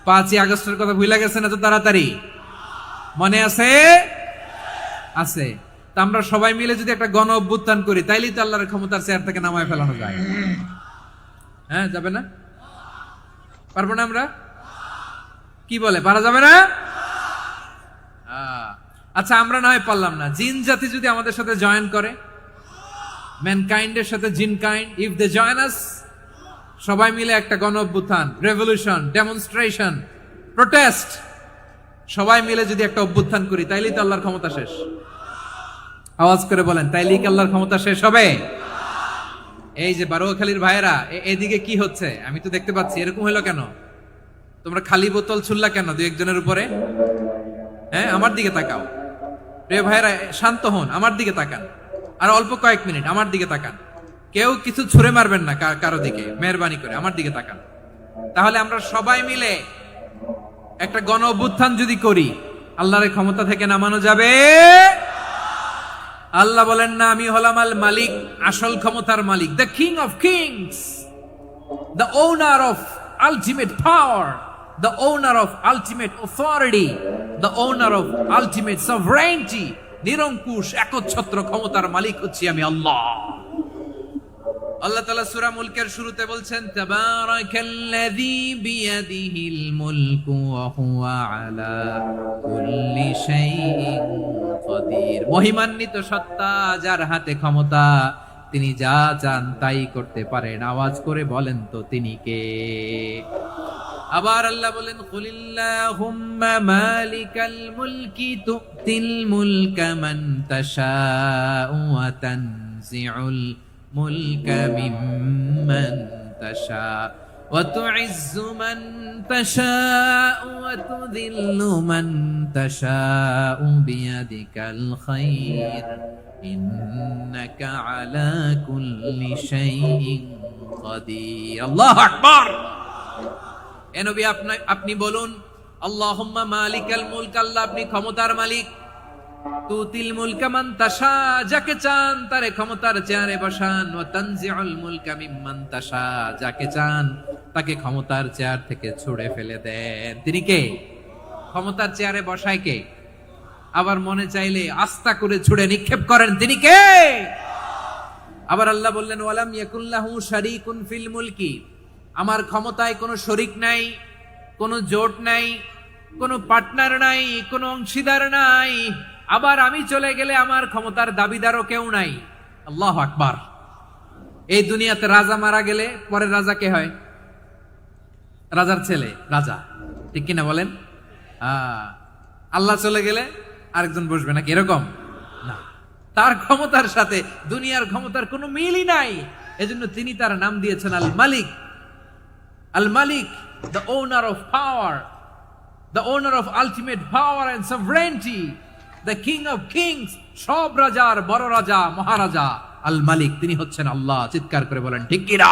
5ই আগস্টের কথা ভুলে গেছেন এত তাড়াতাড়ি? মনে আছে? আছে। তা আমরা সবাই মিলে যদি একটা গণ অভ্যুত্থান করি, তাইলেই তো আল্লাহর ক্ষমতার চেয়ার থেকে নামায় ফেলানো যায়। হ্যাঁ, যাবে না? পারবো না আমরা? কি বলে, পারা যাবে না? আচ্ছা, আমরা না হয় পারলাম না, জিন জাতি যদি আমাদের সাথে জয়েন করে, ম্যানকাইন্ডের সাথে জিনকাইন্ড, ইফ দে জয়েন আস, সবাই মিলে একটা গণ অভ্যুত্থান, রেভলিউশন, ডেমনস্ট্রেশন, প্রোটেস্ট, সবাই মিলে যদি একটা অভ্যুত্থান করি, তাইলেই তো আল্লাহর ক্ষমতা শেষ। আওয়াজ করে বলেন, তাইলেই কি আল্লাহর ক্ষমতা শেষ হবে? এই যে বারোয়াখালীর ভাইয়েরা, এদিকে কি হচ্ছে আমি তো দেখতে পাচ্ছি, এরকম হলো কেন? তোমরা খালি বোতল ছুড়লা কেন দুই একজনের উপরে? হ্যাঁ, আমার দিকে তাকাও। প্রিয় ভাইয়েরা, শান্ত হন, আমার দিকে তাকান, আর অল্প কয়েক মিনিট আমার দিকে তাকান। কেউ কিছু ছুঁড়ে মারবেন না কারো দিকে, মেহরবানি করে আমার দিকে তাকান। তাহলে আমরা সবাই মিলে একটা গণ অভ্যুত্থান যদি করি, আল্লাহর ক্ষমতা থেকে নামানো যাবে। আল্লাহ বলেন না, আমি হলাম আল মালিক, আসল ক্ষমতার মালিক, the king of kings, the owner of ultimate power, the owner of ultimate authority, the owner of ultimate sovereignty. নিরঙ্কুশ একচ্ছত্র ক্ষমতার মালিক হচ্ছি আমি আল্লাহ। আল্লাহ তাআলা সূরা মুলকের শুরুতে বলছেন, তাবারাকাল্লাযী বিয়াদিহিল মুলকু ওয়া হুয়া আলা কুল্লি শাইইন কাদির। মহিমান্বিত সত্তা, যার হাতে ক্ষমতা, তিনি যা চান তাই করতে পারেন। আওয়াজ করে বলেন তো তিনি কে? আবার আল্লাহ বলেন, কুলিল্লাহুম্মা মালিকাল মুলকি তুতিল মুলকা মান তাশাউ ওয়া তানজিউল মুলকা মিম্মান তাশা ওয়া তুইজ্জু মান তাশাউ ওয়া তুযিল্লু মান তাশাউ বিয়াদিকাল খায়র ইন্নাকা আলা কুল্লি শাইইন কাদির। আল্লাহু আকবার। এ নবী, আপনি বলুন, আল্লাহুম্মা মালিকাল মুলক, আল্লাহ আপনি ক্ষমতার মালিক, তুতিল মুলকা মান তাশা, যাকে চান তারে ক্ষমতার চেয়ারে বসান, ওয়া তানজিউল মুলকা মিম্মান তাশা, যাকে চান তাকে ক্ষমতার চেয়ার থেকে ছুঁড়ে ফেলে দেন। তিনি কে? ক্ষমতার চেয়ারে বসায় কে? আবার মনে চাইলে আস্থা করে ছুঁড়ে নিক্ষেপ করেন, তিনি কে? আবার আল্লাহ বললেন, ওয়ালাম ইয়াকুল্লাহু শারীকুন ফিল মুলকি, আমার ক্ষমতায় কোনো শরিক নাই, কোনো জোট নাই, কোনো পার্টনার নাই, কোনো অংশীদার নাই। আবার আমি চলে গেলে আমার ক্ষমতার দাবিদারও কেউ নাই। আল্লাহু আকবার। এই দুনিয়াতে রাজা মারা গেলে পরের রাজা কে হয়? রাজার ছেলে রাজা, ঠিক কিনা বলেন? আল্লাহ চলে গেলে আরেকজন বসবে নাকি? এরকম না, তার ক্ষমতার সাথে দুনিয়ার ক্ষমতার কোনো মিলই নাই। এজন্য তিনি তার নাম দিয়েছেন আল মালিক। আল মালিক, the owner of power, the owner of ultimate power and sovereignty, the king of kings, সব রাজার বড় রাজা, মহারাজা আল মালিক, তিনি হচ্ছেন আল্লাহ। চিৎকার করে বলেন ঠিক কি না?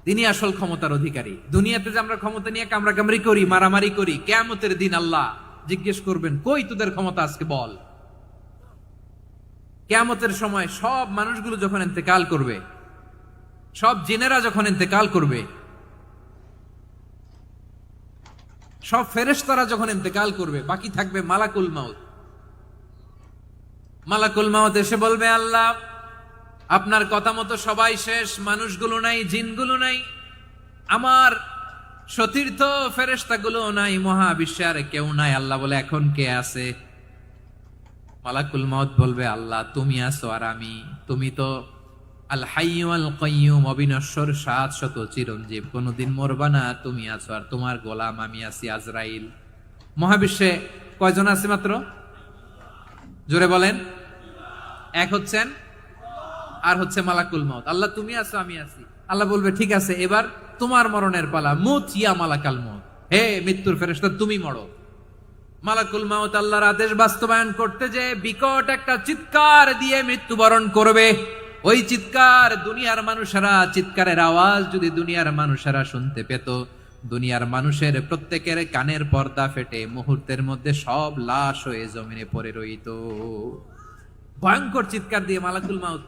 তিনি আসল ক্ষমতার অধিকারী। দুনিয়াতে যে আমরা ক্ষমতা নিয়ে কামড়াকামড়ি করি, মারামারি করি, কিয়ামতের দিন আল্লাহ জিজ্ঞেস করবেন, কই তোদের ক্ষমতা আজকে বল। কিয়ামতের সময় সব মানুষগুলো যখন ইন্তেকাল করবে, সব জিনেরা যখন ইন্তেকাল করবে, সব ফেরেশতারা যখন ইন্তেকাল করবে, বাকি থাকবে মালাকুল মাউত। মালাকুল মাউত এসে বলবে, আল্লাহ আপনার কথা মতো সবাই শেষ, মানুষগুলো নাই, জিনগুলো নাই, আমার সতীর্থ ফেরেশতাগুলো নাই, মহাবিশ্বে আর কেউ নাই। আল্লাহ বলে, এখন কে আছে? মালাকুল মাউত বলবে, আল্লাহ তুমি আছো আর আমি। তুমি তো আল হাইয়্যু আল কাইয়্যুম, অবিনশ্বর, শাশ্বত, চিরঞ্জীব, কোনদিন মরবা না, তুমি আছো আর তোমার গোলাম আমি আছি আজরাইল। মহাবিশ্বে কয়জন আছে মাত্র? জোরে বলেন। এক হচ্ছেন, আর হচ্ছে মালাকুল মাউত। আল্লাহ তুমি আছো আমি আছি। আল্লাহ বলবে, ঠিক আছে, এবার তোমার মরণের পালা, মুত ইয়া মালাকাল মাউত, হে মৃত্যুর ফেরেশতা তুমি মরো। মালাকুল মাউত আল্লাহর আদেশ বাস্তবায়ন করতে যে বিকট একটা চিৎকার দিয়ে মৃত্যুবরণ করবে। ওই চিৎকার দুনিয়ার মানুষেরা, চিৎকারের আওয়াজ যদি দুনিয়ার মানুষেরা শুনতে পেত, দুনিয়ার মানুষের প্রত্যেকের কানের পর্দা ফেটে মুহূর্তের মধ্যে সব লাশ হয়ে জমিনে পড়ে রইত। ভয়ঙ্কর চিৎকার দিয়ে মালাকুল মাউত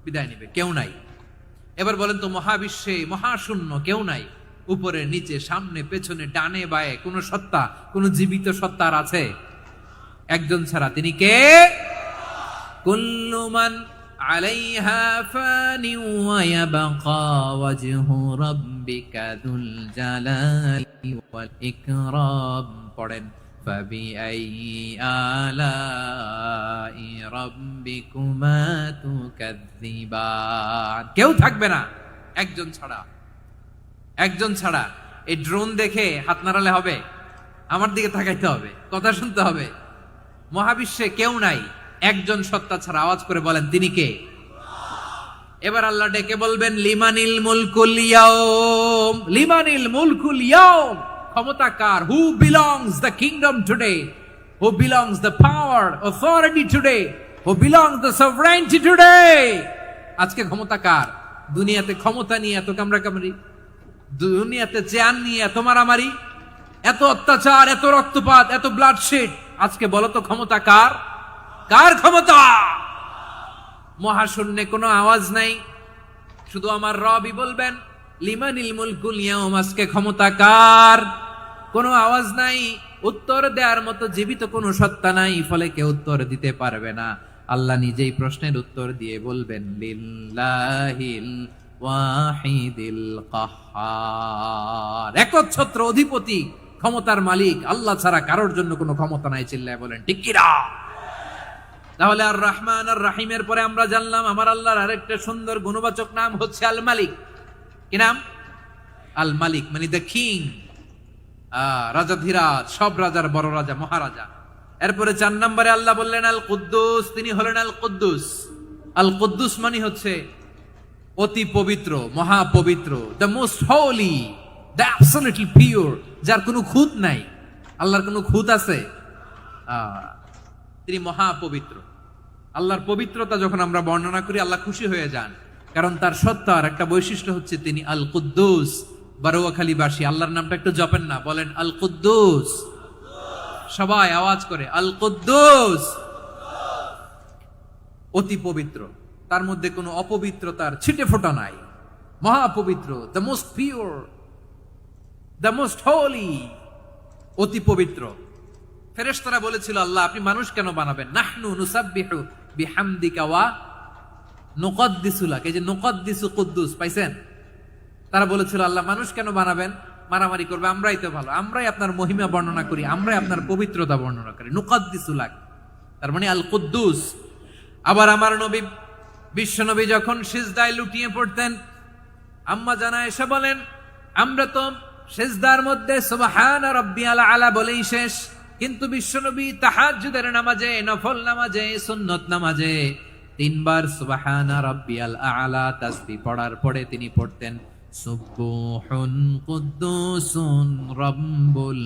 বিদায় নেবে, কেউ নাই। এবার বলেন তো, মহাবিশ্বে মহাশূন্য, কেউ নাই, উপরে নিচে সামনে পেছনে ডানে বায়ে কোন সত্তা, কোন জীবিত সত্তার আছে? একজন ছাড়া, তিনি কে? কুল্লু মান আলাইহা ফানি ওয়া ইয়াবকা ওয়াজহু রাব্বিকা যুল জালালি ওয়াল ইকরাম। পড়েন ফাবিআইয়ি আলাই রাব্বিকুমা তুকাযযিবান। কেউ থাকবে না একজন ছাড়া, একজন ছাড়া। এই ড্রোন দেখে হাত নাড়ালে হবে? আমার দিকে তাকাইতে হবে, কথা শুনতে হবে। মহাবিশ্বে কেউ নাই একজন সত্তা ছাড়া। আওয়াজ করে বলেন তিনি কে? এবার আল্লাহ ডেকে বলবেন লিমানিল মুলকুল ইয়াউম, লিমানিল মুলকুল ইয়াউম। ক্ষমতা কার? Who belongs the kingdom today, who belongs the power authority today, who belongs the sovereignty today. আজকে ক্ষমতা কার? দুনিয়াতে ক্ষমতা নিয়ে এত কামড়াকামড়ি, দুনিয়াতে চেয়ার নিয়ে এত মারামারি, এত অত্যাচার, এত রক্তপাত, এত ব্লাডশেড। আজকে বলো তো ক্ষমতা কার? কার ক্ষমতা? মহাশূন্যে কোনো আওয়াজ নাই, শুধু আমার রবই বলবেন লিমানিল মুলকুল ইয়াউম। আজকে ক্ষমতা কার? কোনো আওয়াজ নাই, উত্তর দেওয়ার মতো জীবিত কোনো সত্তা নাই, ফলে কেউ উত্তর দিতে পারবে না। আল্লাহ নিজেই প্রশ্নের উত্তর দিয়ে বলবেন লিল্লাহিল ওয়াহিদিল কাহ্হার। একচ্ছত্র অধিপতি, ক্ষমতার মালিক আল্লাহ ছাড়া কারোর জন্য কোনো ক্ষমতা নাই। চিল্লায় বলেন ঠিক কিনা? তাহলে আর রহমান আর রাহিমের পরে আমরা জানলাম আমার আল্লাহর আরেকটা সুন্দর গুণবাচক নাম হচ্ছে আল মালিক। কি নাম? আল মালিক, মানে দ্য কিং, রাজাধিরাজ, সব রাজার বড় রাজা, মহারাজা। এরপরে 4 নম্বরে আল্লাহ বললেন আল কুদ্দুস, তিনি হলেন আল কুদ্দুস। আল কুদ্দুস মানে হচ্ছে অতি পবিত্র, মহাপবিত্র, the most holy, the absolutely pure, যার কোনো খুঁত নাই। আল্লাহর কোনো খুঁত আছে? তিনি মহাপবিত্র। আল্লাহর পবিত্রতা যখন আমরা বর্ণনা করি আল্লাহ খুশি হয়ে যান, কারণ তার সত্তার একটা বৈশিষ্ট্য হচ্ছে তিনি আল কুদ্দুস। বারোয়াখালীবাসী আল্লাহর নামটা একটু জপেন না, বলেন আল কুদ্দুস। সবাই আওয়াজ করে আল কুদ্দুস। অতি পবিত্র, তার মধ্যে কোনো অপবিত্রতার ছিটে ফোঁটা নাই, মহাপবিত্র, the most pure, the most holy, অতি পবিত্র। ফেরেশতারা বলেছিল আল্লাহ আপনি মানুষ কেন বানাবেন? নাহনু নুসাব্বিহু বিহামদিকা ওয়া নুকদ্দিসু লাক। এই যে নুকদ্দিসু কুদ্দুস পাইছেন? তারা বলেছিল আল্লাহ মানুষ কেন বানাবেন? মারামারি করবে, আমরাই তো ভালো, আমরাই আপনার মহিমা বর্ণনা করি, আমরাই আপনার পবিত্রতা বর্ণনা করি। নুকদ্দিসু লাক, তার মানে আল কুদ্দুস। আবার আমার নবী বিশ্ব নবী যখন সিজদায় লুটিয়ে পড়তেন, আম্মা জানা এসে বলেন আমরা তো সিজদার মধ্যে সুবহান রাব্বিয়াল আলা বলেই শেষ, কিন্তু বিশ্বনবী তাহাজ্জুদের নামাজে, নফল নামাজে, সুন্নত নামাজে 3 বার সুবহান রাব্বিয়াল আলা তাসবিহ পড়ার পরে তিনি পড়তেন সুবহুন কুদ্দুসুন রাব্বুল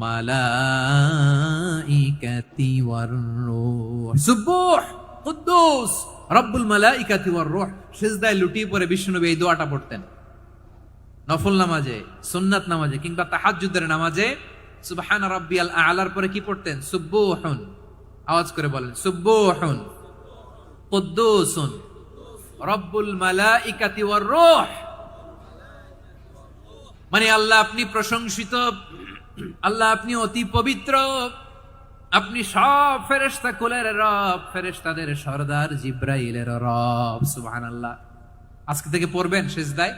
মালাইকাতি ওয়ার রূহ। সুবহ কুদ্দুস রব্বুল মালাইকাতি ওয়ার রূহ। সিজদায় লুটিয়ে পড়ে বিশ্বনবী এই দোয়াটা পড়তেন। নফল নামাজে, সুন্নাত নামাজে কিংবা তাহাজ্জুদের নামাজে সুবহান রাব্বিয়াল আলার পরে কি পড়তেন? সুবহুন। আওয়াজ করে বলেন সুবহুন কুদ্দুসুন রব্বুল মালাইকাতি ওয়ার রূহ। মানে আল্লাহ আপনি প্রশংসিত, আল্লাহ আপনি অতি পবিত্র, আপনি সব ফেরেশতা কুলের রব, ফেরেশতাদের সরদার জিব্রাইলের রব। সুবহানাল্লাহ। আজকে থেকে পড়বেন সিজদায়?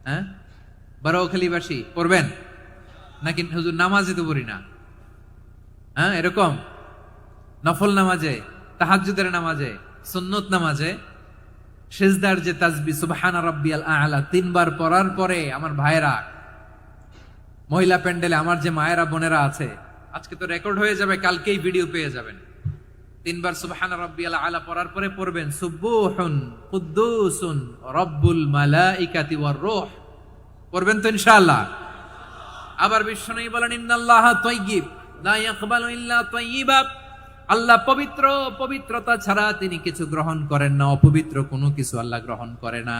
হ্যাঁ, বারোখালীবাসী পড়বেন নাকি হুজুর নামাজে তো পড়ি না? হ্যাঁ, এরকম নফল নামাজে, তাহাজ্জুদের নামাজে, সুন্নত নামাজে সিজদার যে তাসবিহ সুবহান রাব্বিয়াল আলা 3 বার পড়ার পরে আমার ভাইরা, মহিলা প্যান্ডেলে আমার যে মায়েরা বোনেরা আছে, আজকে তো রেকর্ড হয়ে যাবে, কালকেই ভিডিও পেয়ে যাবেন। 3 বার সুবহান রাব্বিয়াল আলা পড়ার পরে পড়বেন সুবহুন কুদ্দুসুন রব্বুল মালাইকাতি ওয়ার রূহ। পড়বেন তো ইনশাআল্লাহ? আবার বিশ্বনবী বলেন ইন্নাল্লাহা তাইয়্যিব লা ইয়াকবালু ইল্লা তাইয়্যিবা। আল্লাহ পবিত্র, পবিত্রতা ছাড়া তিনি কিছু গ্রহণ করেন না, অপবিত্র কোনো কিছু আল্লাহ গ্রহণ করে না।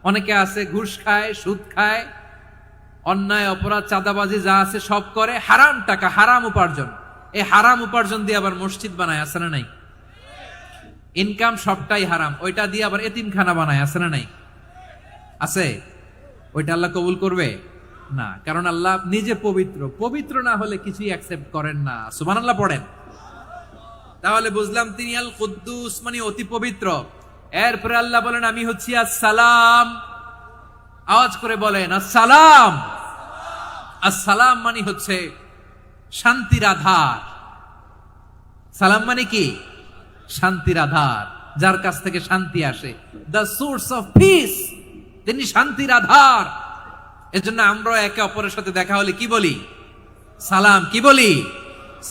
অনেকে আছে ঘুষ খায়, সুদ খায়, অন্যায় অপরাধ চাঁদাবাজি যা আছে সব করে, হারাম টাকা, হারাম উপার্জন। এই হারাম উপার্জন দিয়ে আবার মসজিদ বানায়, আছে না নাই? ইনকাম সবটাই হারাম, ওইটা দিয়ে আবার এতিমখানা বানায়, আছে না নাই? আছে। ওইটা আল্লাহ কবুল করবে না, কারণ আল্লাহ নিজে পবিত্র। পবিত্র না হলে কিছুই অ্যাকসেপ্ট করেন না। সুবহানাল্লাহ পড়েন। তাহলে বুঝলাম তিনি আল কুদ্দুস মানে অতি পবিত্র। এরপরে আল্লাহ বলেন আমি হচ্ছি আসসালাম। আওয়াজ করে বলেন আসসালাম। আসসালাম মানে হচ্ছে শান্তির আধার। সালাম মানে কি? শান্তির আধার, যার কাছ থেকে শান্তি আসে। দ্য সোর্স অফ পিস, তিনি শান্তির আধার। এজন্য আমরা একে অপরের সাথে দেখা হলে কি বলি? সালাম। কি বলি?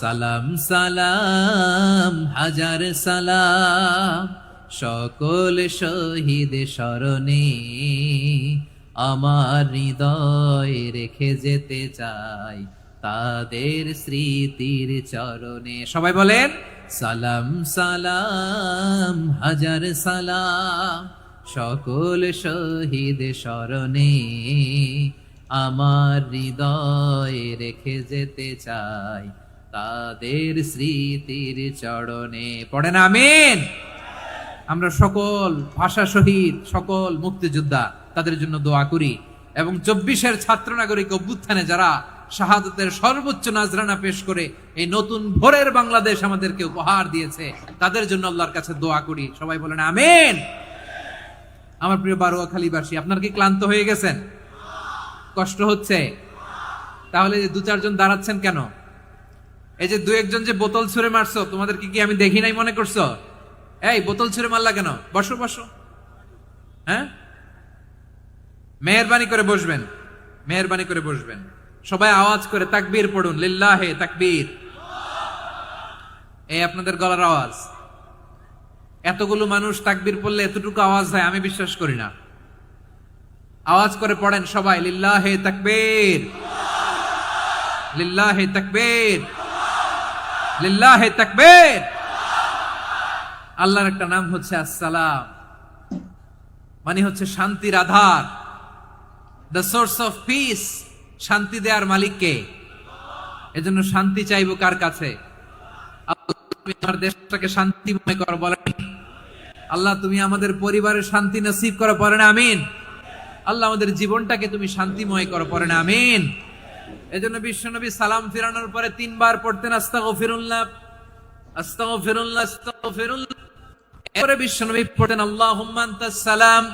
সালাম সালাম হাজার সালাম, সকল শহীদ স্মরণে আমার হৃদয় রেখে যেতে চাই তাদের স্মৃতির চরণে। সবাই বলেন সালাম সালাম হাজার সালাম, সকল শহীদ স্মরণে আমার হৃদয় রেখে যেতে চাই তাদের স্মৃতির চরণে। পড়েন আমিন। আমরা সকল ভাষা শহীদ, সকল মুক্তিযোদ্ধা, তাদের জন্য দোয়া করি। এবং 24-এর ছাত্র নাগরিক অভ্যুত্থানে যারা শাহাদাতের সর্বোচ্চ নাজরানা পেশ করে এই নতুন ভোরের বাংলাদেশ আমাদেরকে উপহার দিয়েছে, তাদের জন্য আল্লাহর কাছে দোয়া করি। সবাই বলেন আমিন। আমার প্রিয় বারোয়াখালীবাসী, আপনার কি ক্লান্ত হয়ে গেছেন? কষ্ট হচ্ছে? তাহলে যে 2-4 জন দাঁড়াচ্ছেন কেন? এই যে 2-1 জন যে বোতল ছুঁড়ে মারছো, তোমাদেরকে কি আমি দেখি নাই মনে করছো? এই বোতল ছুঁড়ে মারলা কেন? বসো বসো। হ্যাঁ, মেহেরবানি করে বসবেন, মেহেরবানি করে বসবেন। সবাই আওয়াজ করে তাকবীর পড়ুন, লিল্লাহে তাকবীর। এই আপনাদের গলার আওয়াজ। এতগুলো মানুষ তাকবীর পড়লে এতটুকু আওয়াজ হয় আমি বিশ্বাস করি না। আওয়াজ করে পড়েন সবাই, লিল্লাহে তাকবীর, লিল্লাহে তাকবীর, লিল্লাহে তাকবীর। আল্লাহর একটা নাম হচ্ছে আসসালাম, মানে হচ্ছে শান্তির আধার, দ্য সোর্স অফ পিস। শান্তি দেওয়ার মালিক কে? এজন্য শান্তি চাইবো কার কাছে? আল্লাহ তুমি আমার দেশটাকে শান্তিময় করো, বলেন। আল্লাহ তুমি আমাদের পরিবারের শান্তি নসিব করো, পড়েন আমিন। আল্লাহ আমাদের জীবনটাকে তুমি শান্তিময় করো, পড়েন আমিন। এজন্য বিশ্বনবী সালাম ফিরানোর পরে 3 বার পড়তেন আস্তাগফিরুল্লাহ, আস্তাগফিরুল্লাহ, আস্তাগফিরুল্লাহ। এরপরে বিশ্বনবী পড়তেন আল্লাহুম্মা আনতাস সালাম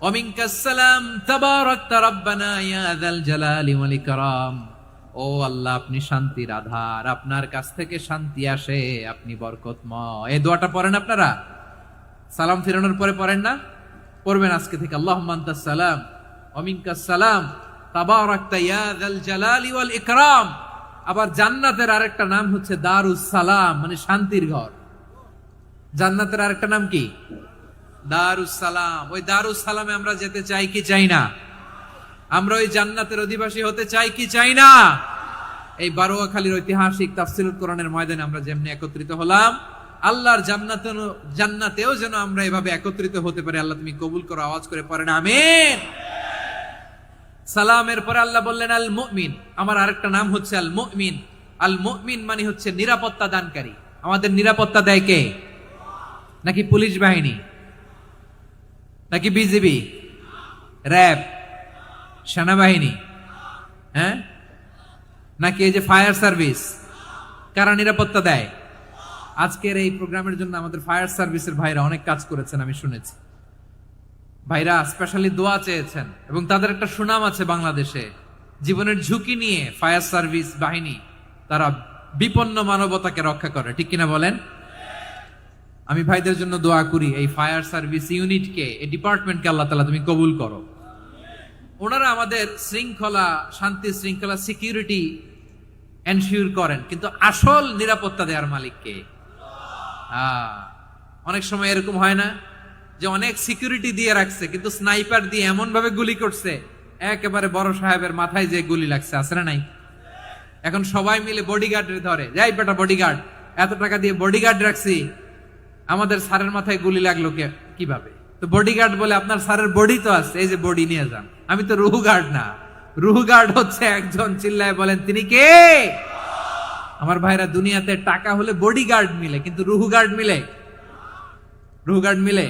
ওয়া মিনকাস সালাম তাবারাকতা রাব্বানা ইয়া যাল জালালি ওয়াল ইকরাম। ও আল্লাহ, আপনি শান্তির আধার, আপনার কাছ থেকে শান্তি আসে, আপনি বরকতময়। এই দোয়াটা পড়েন আপনারা? সালাম ফিরানোর পরে পড়েন না? পড়বেন আজকে থেকে। আল্লাহুম্মা আনতাস সালাম ওয়া মিনকাস সালাম তাবারাকতা ইয়া যাল জালালি ওয়াল ইকরাম। আবার জান্নাতের আরেকটা নাম হচ্ছে দারুস সালাম, মানে শান্তির ঘর। জান্নাতের আরেকটা নাম কি? দারুস সালাম। ওই দারুস সালামে আমরা যেতে চাই কি চাই না? আমরা ওই জান্নাতের অধিবাসী হতে চাই কি চাই না? এই বারোয়াখালীর ঐতিহাসিক তাফসীরুল কোরআনের ময়দানে আমরা যেমনি একত্রিত হলাম, আল্লাহর জান্নাতেও যেন আমরা এভাবে একত্রিত হতে পারি। আল্লাহ তুমি কবুল করো। আওয়াজ করে পড়েন আমিন। সালামের পরে আল্লাহ বললেন আল মুমিন। আমার আরেকটা নাম হচ্ছে আল মুমিন। আল মুমিন মানে হচ্ছে নিরাপত্তা দানকারী। আমাদের নিরাপত্তা দেয় কে? নাকি পুলিশ বাহিনী, নাকি বিজিবি, র্যাব, সেনাবাহিনী, হ্যাঁ, নাকি এই যে ফায়ার সার্ভিস? কারা নিরাপত্তা দেয়? আজকের এই প্রোগ্রামের জন্য আমাদের ফায়ার সার্ভিসের ভাইরা অনেক কাজ করেছেন, আমি শুনেছি। ভাইরা স্পেশালি দোয়া চেয়েছেন এবং তাদের একটা সুনাম আছে বাংলাদেশে। জীবনের ঝুঁকি নিয়ে ফায়ার সার্ভিস বাহিনী তারা বিপন্ন মানবতাকে রক্ষা করে, ঠিক কিনা বলেন? আমি ভাইদের জন্য দোয়া করি, এই ফায়ার সার্ভিস ইউনিটকে, এই ডিপার্টমেন্টকে আল্লাহ তাআলা তুমি কবুল করো। ওনারা আমাদের শৃঙ্খলা, শান্তি শৃঙ্খলা, সিকিউরিটি এনশিওর করেন, কিন্তু আসল নিরাপত্তা দেওয়ার মালিক কে? অনেক সময় এরকম হয় না যে অনেক সিকিউরিটি দিয়ে রাখছে, কিন্তু স্নাইপার দিয়ে এমন ভাবে গুলি করছে একেবারে বড় সাহেবের মাথায় যে গুলি লাগছে, আছে না নাই? এখন সবাই মিলে বডিগার্ডের ধরে, যাই বেটা বডিগার্ড, এত টাকা দিয়ে বডিগার্ড রাখছি, আমাদের স্যারের মাথায় গুলি লাগলো কিভাবে? তো বডিগার্ড বলে আপনার স্যারের বডি তো আছে, এই যে বডি নিয়ে যান। আমি তো রুহু গার্ড না। রুহু গার্ড হচ্ছে একজন, চিল্লায় বলেন তিনি কে? আমার ভাইরা, দুনিয়াতে টাকা হলে বডিগার্ড মিলে, কিন্তু রুহু গার্ড মিলে? রুহু গার্ড মিলে?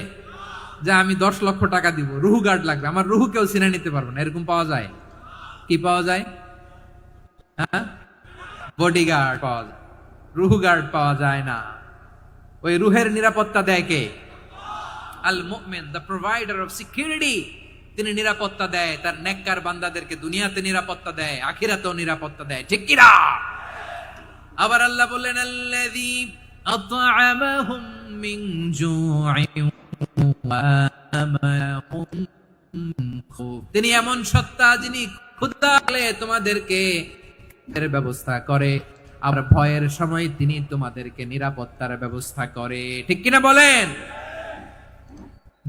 যে আমি 10 লক্ষ টাকা দিব, রুহু গার্ড লাগবে, আমার রুহু কেউ ছিনে নিতে পারবে না, এরকম পাওয়া যায়? কি পাওয়া যায়? হ্যাঁ, বডিগার্ড পাওয়া যায়, রুহু গার্ড পাওয়া যায় না। ওই রুহের নিরাপত্তা দেয় কে? আল মুমিন, দ্য প্রোভাইডার অফ সিকিউরিটি। তিনি নিরাপত্তা দেয় তার নেককার বান্দাদেরকে, দুনিয়াতে নিরাপত্তা দেয়, আখিরাতেও নিরাপত্তা দেয়, ঠিক কি না? আবার আল্লাহ বললেন আল্লাযী আত'আমাহুম মিন জু'ইন ওয়া আমানাহুম মিন খাউফ। তিনি এমন সত্তা যিনি ক্ষুধা হলে তোমাদেরকে এর ব্যবস্থা করে, আর ভয়ের সময় তিনি তোমাদেরকে নিরাপত্তার ব্যবস্থা করে, ঠিক কিনা বলেন?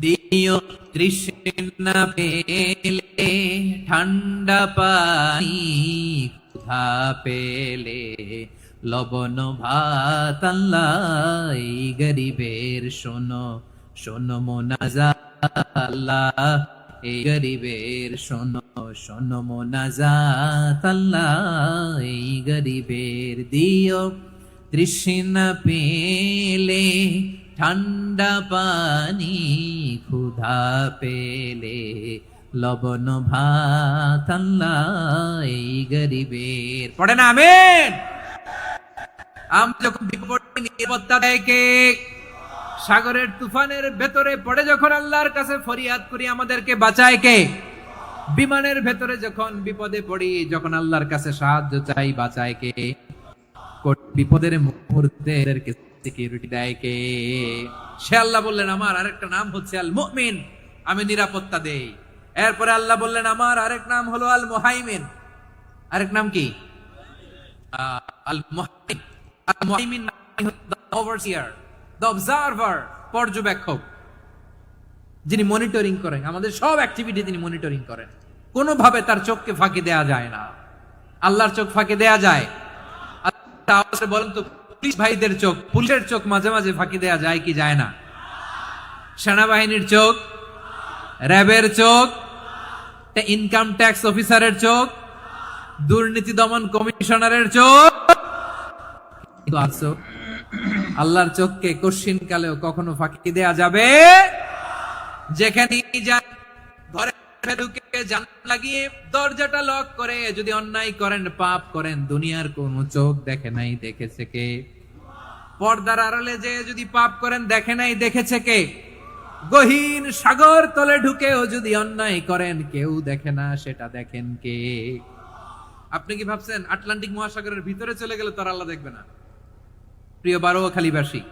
দিও তৃষ্ণা পেলে ঠান্ডা পানি, ক্ষুধা পেলে লবণ ভাত, আল্লাহ এই গরিবের শোনো শোনো মোনাজাত, আল্লাহ এই গরিবের শোনো শোনো মোনাজাত, আল্লাহ এই গরিবের দিও তৃষ্ণা পেলে ঠান্ডা পানি, ক্ষুধা পেলে লবণ ভাত, আল্লাহ এই গরিবের। পড়ে না আমিন? আমরা যখন বিপদে নিরাপত্তা দেয় কে? সাগরের তুফানের ভেতরে পড়ে যখন আল্লাহর কাছে ফরিয়াদ করি আমাদেরকে বাঁচায় কে? বিমানের ভেতরে যখন বিপদে পড়ি, যখন আল্লাহর কাছে সাহায্য চাই, বাঁচায় কে? বিপদের মুহূর্তে সিকিউরিটি দেয় কে? সে আল্লাহ বললেন আমার আরেকটা নাম হচ্ছে আল মুমিন, আমি নিরাপত্তা দেই। এরপরে আল্লাহ বললেন আমার আরেক নাম হলো আল মুহাইমিন। আরেক নাম কি? আল মুহাইমিন। আল মুহাইমিন দ্য ওভারসিয়ার, দ্য অবজারভার, পর্যবেক্ষক, যিনি মনিটরিং করেন আমাদের সব অ্যাক্টিভিটি, তিনি মনিটরিং করেন। কোনোভাবে তার চোখকে ফাঁকি দেয়া যায় না। আল্লাহর চোখ ফাঁকি দেয়া যায়? বলেন তো, পুলিশ ভাইদের চোখ, পুলিশের চোখ মাঝে মাঝে ফাঁকি দেয়া যায় কি যায় না? সেনাবাহিনীর চোখ, র্যাবের চোখ, ইনকাম ট্যাক্স অফিসারের চোখ, দুর্নীতি দমন কমিশনারের চোখ, আল্লাহর চোখকে কশিন কালেও কখনো ফাঁকি দেয়া যাবে? যেখানে ঘরে ঢুকে জানালা লাগিয়ে দরজাটা লক করে যদি অন্যায় করেন, পাপ করেন, দুনিয়ার কোন চোখ দেখে নাই, দেখেছে কে? পর্দার আড়ালে যে যদি পাপ করেন, দেখে নাই, দেখেছে কে? গহীন সাগর তলে ঢুকেও যদি অন্যায় করেন, কেউ দেখে না, সেটা দেখেন কে? আপনি কি ভাবছেন আটলান্টিক মহাসাগরের ভিতরে চলে গেলে তার আল্লাহ দেখবে না? প্রিয় বারোয়াখালীবাসী,